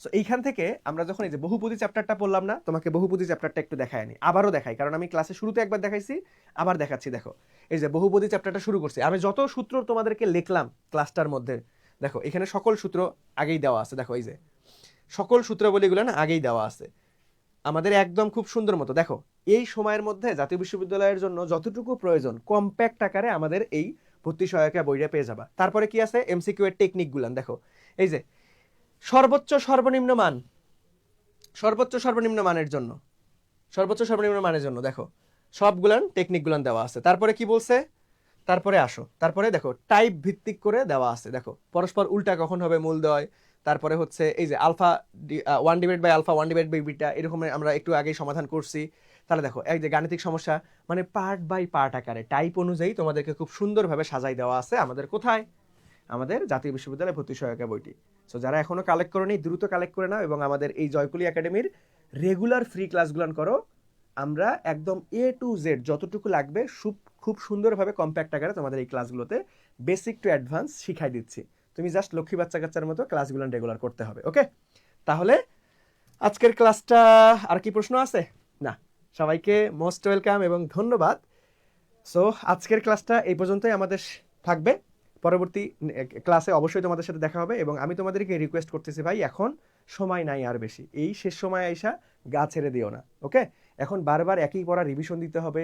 সো এইখান থেকে আমরা যখন এই যে বহুপদী চ্যাপ্টারটা পড়লাম না, তোমাকে বহুপদী চ্যাপ্টারটা একটু দেখাই আনি, আবারও দেখাই, কারণ আমি ক্লাসে শুরুতে একবার দেখাইছি, আবার দেখাচ্ছি। দেখো এই যে বহুপদী চ্যাপ্টারটা শুরু করছি, আমি যত সূত্র তোমাদেরকে লিখলাম ক্লাসটার মধ্যে, দেখো এখানে সকল সূত্র আগেই দেওয়া আছে। দেখো এই যে সকল সূত্রাবলীগুলো না আগেই দেওয়া আছে আমাদের একদম খুব সুন্দর মতো। দেখো এই সময়ের মধ্যে জাতীয় বিশ্ববিদ্যালয়ের জন্য যতটুকু প্রয়োজন কম্প্যাক্ট আকারে আমাদের এই ভর্তি সহায়িকা বইটা পেয়ে যাবা। তারপরে কি আছে, এমসিকিউ এর টেকনিকগুলো দেখো, এই যে সর্বোচ্চ সর্বনিম্ন মান, সর্বোচ্চ সর্বনিম্ন মানের জন্য, সর্বোচ্চ সর্বনিম্ন মানের জন্য দেখো সবগুলান টেকনিকগুলান দেওয়া আছে। তারপরে কি বলছে, তারপরে আসো, তারপরে দেখো টাইপ ভিত্তিক করে দেওয়া আছে। দেখো পরস্পর উল্টা কখন হবে মূলদয়, তারপরে হচ্ছে এই যে alpha 1 divide by alpha 1 divide by beta, এরকম আমরা একটু আগেই সমাধান করছি। তাহলে দেখো এই যে গাণিতিক সমস্যা মানে পার্ট বাই পার্ট আকারে টাইপ অনুযায়ী তোমাদেরকে খুব সুন্দরভাবে সাজাই দেওয়া আছে আমাদের কোথায়, আমাদের জাতীয় বিশ্ববিদ্যালয় ভর্তি সহায়িকা বইটি। সো যারা এখনো কালেক্ট করোনি দ্রুত কালেক্ট করে নাও এবং আমাদের এই জয়কুলি একাডেমির রেগুলার ফ্রি ক্লাসগুলো করো। আমরা একদম A to Z যতটুকু লাগবে খুব সুন্দরভাবে কম্প্যাক্ট আকারে তোমাদের এই ক্লাসগুলোতে বেসিক টু অ্যাডভান্স শিখাই দিচ্ছি। তুমি জাস্ট লক্ষ্মী বাচ্চা কাচ্চার মতো ক্লাসগুলো রেগুলার করতে হবে। ওকে, তাহলে আজকের ক্লাসটা আর কি প্রশ্ন আছে? না, সবাইকে মোস্ট ওয়েলকাম এবং ধন্যবাদ। সো আজকের ক্লাসটা এই পর্যন্তই আমাদের থাকবে। পরবর্তী ক্লাসে অবশ্যই তোমাদের সাথে দেখা হবে এবং আমি তোমাদেরকে রিকোয়েস্ট করতেছি ভাই এখন সময় নাই আর বেশি, এই শেষ সময় আইসা গা ছেড়ে দিও না। ওকে, এখন বারবার একই পড়া রিভিশন দিতে হবে,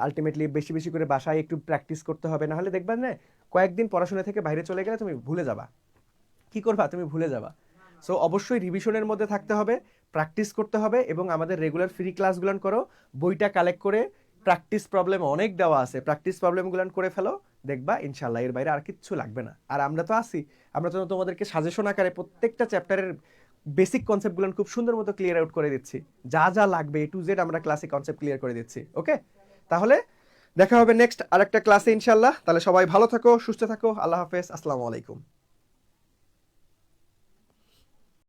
আলটিমেটলি বেশি বেশি করে বাসায় একটু প্র্যাকটিস করতে হবে, না হলে দেখবা না কয়েকদিন পড়াশোনা থেকে বাইরে চলে গেলে তুমি ভুলে যাবা। কি করবা, তুমি ভুলে যাবা। সো অবশ্যই রিভিশনের মধ্যে থাকতে হবে, প্র্যাকটিস করতে হবে, এবং আমাদের রেগুলার ফ্রি ক্লাসগুলো করো। বইটা কালেক্ট করে প্র্যাকটিস প্রবলেম অনেক দেওয়া আছে, প্র্যাকটিস প্রবলেমগুলো করে ফেলো, দেখবা ইনশাল্লাহ এর বাইরে আর কিচ্ছু লাগবে না। আর আমরা তো আছি, আমরা তো তোমাদেরকে সাজেশন আকারে প্রত্যেকটা চ্যাপ্টারের বেসিক কনসেপ্টগুলো খুব সুন্দর মতো ক্লিয়ার আউট করে দিচ্ছি। যা যা লাগবে A to Z আমরা ক্লাসে কনসেপ্ট ক্লিয়ার করে দিচ্ছি। ওকে, তাহলে দেখা হবে নেক্সট আরেকটা ক্লাসে ইনশাল্লাহ। তাহলে সবাই ভালো থাকো, সুস্থ থাকো, আল্লাহ হাফেজ, আসসালামু আলাইকুম।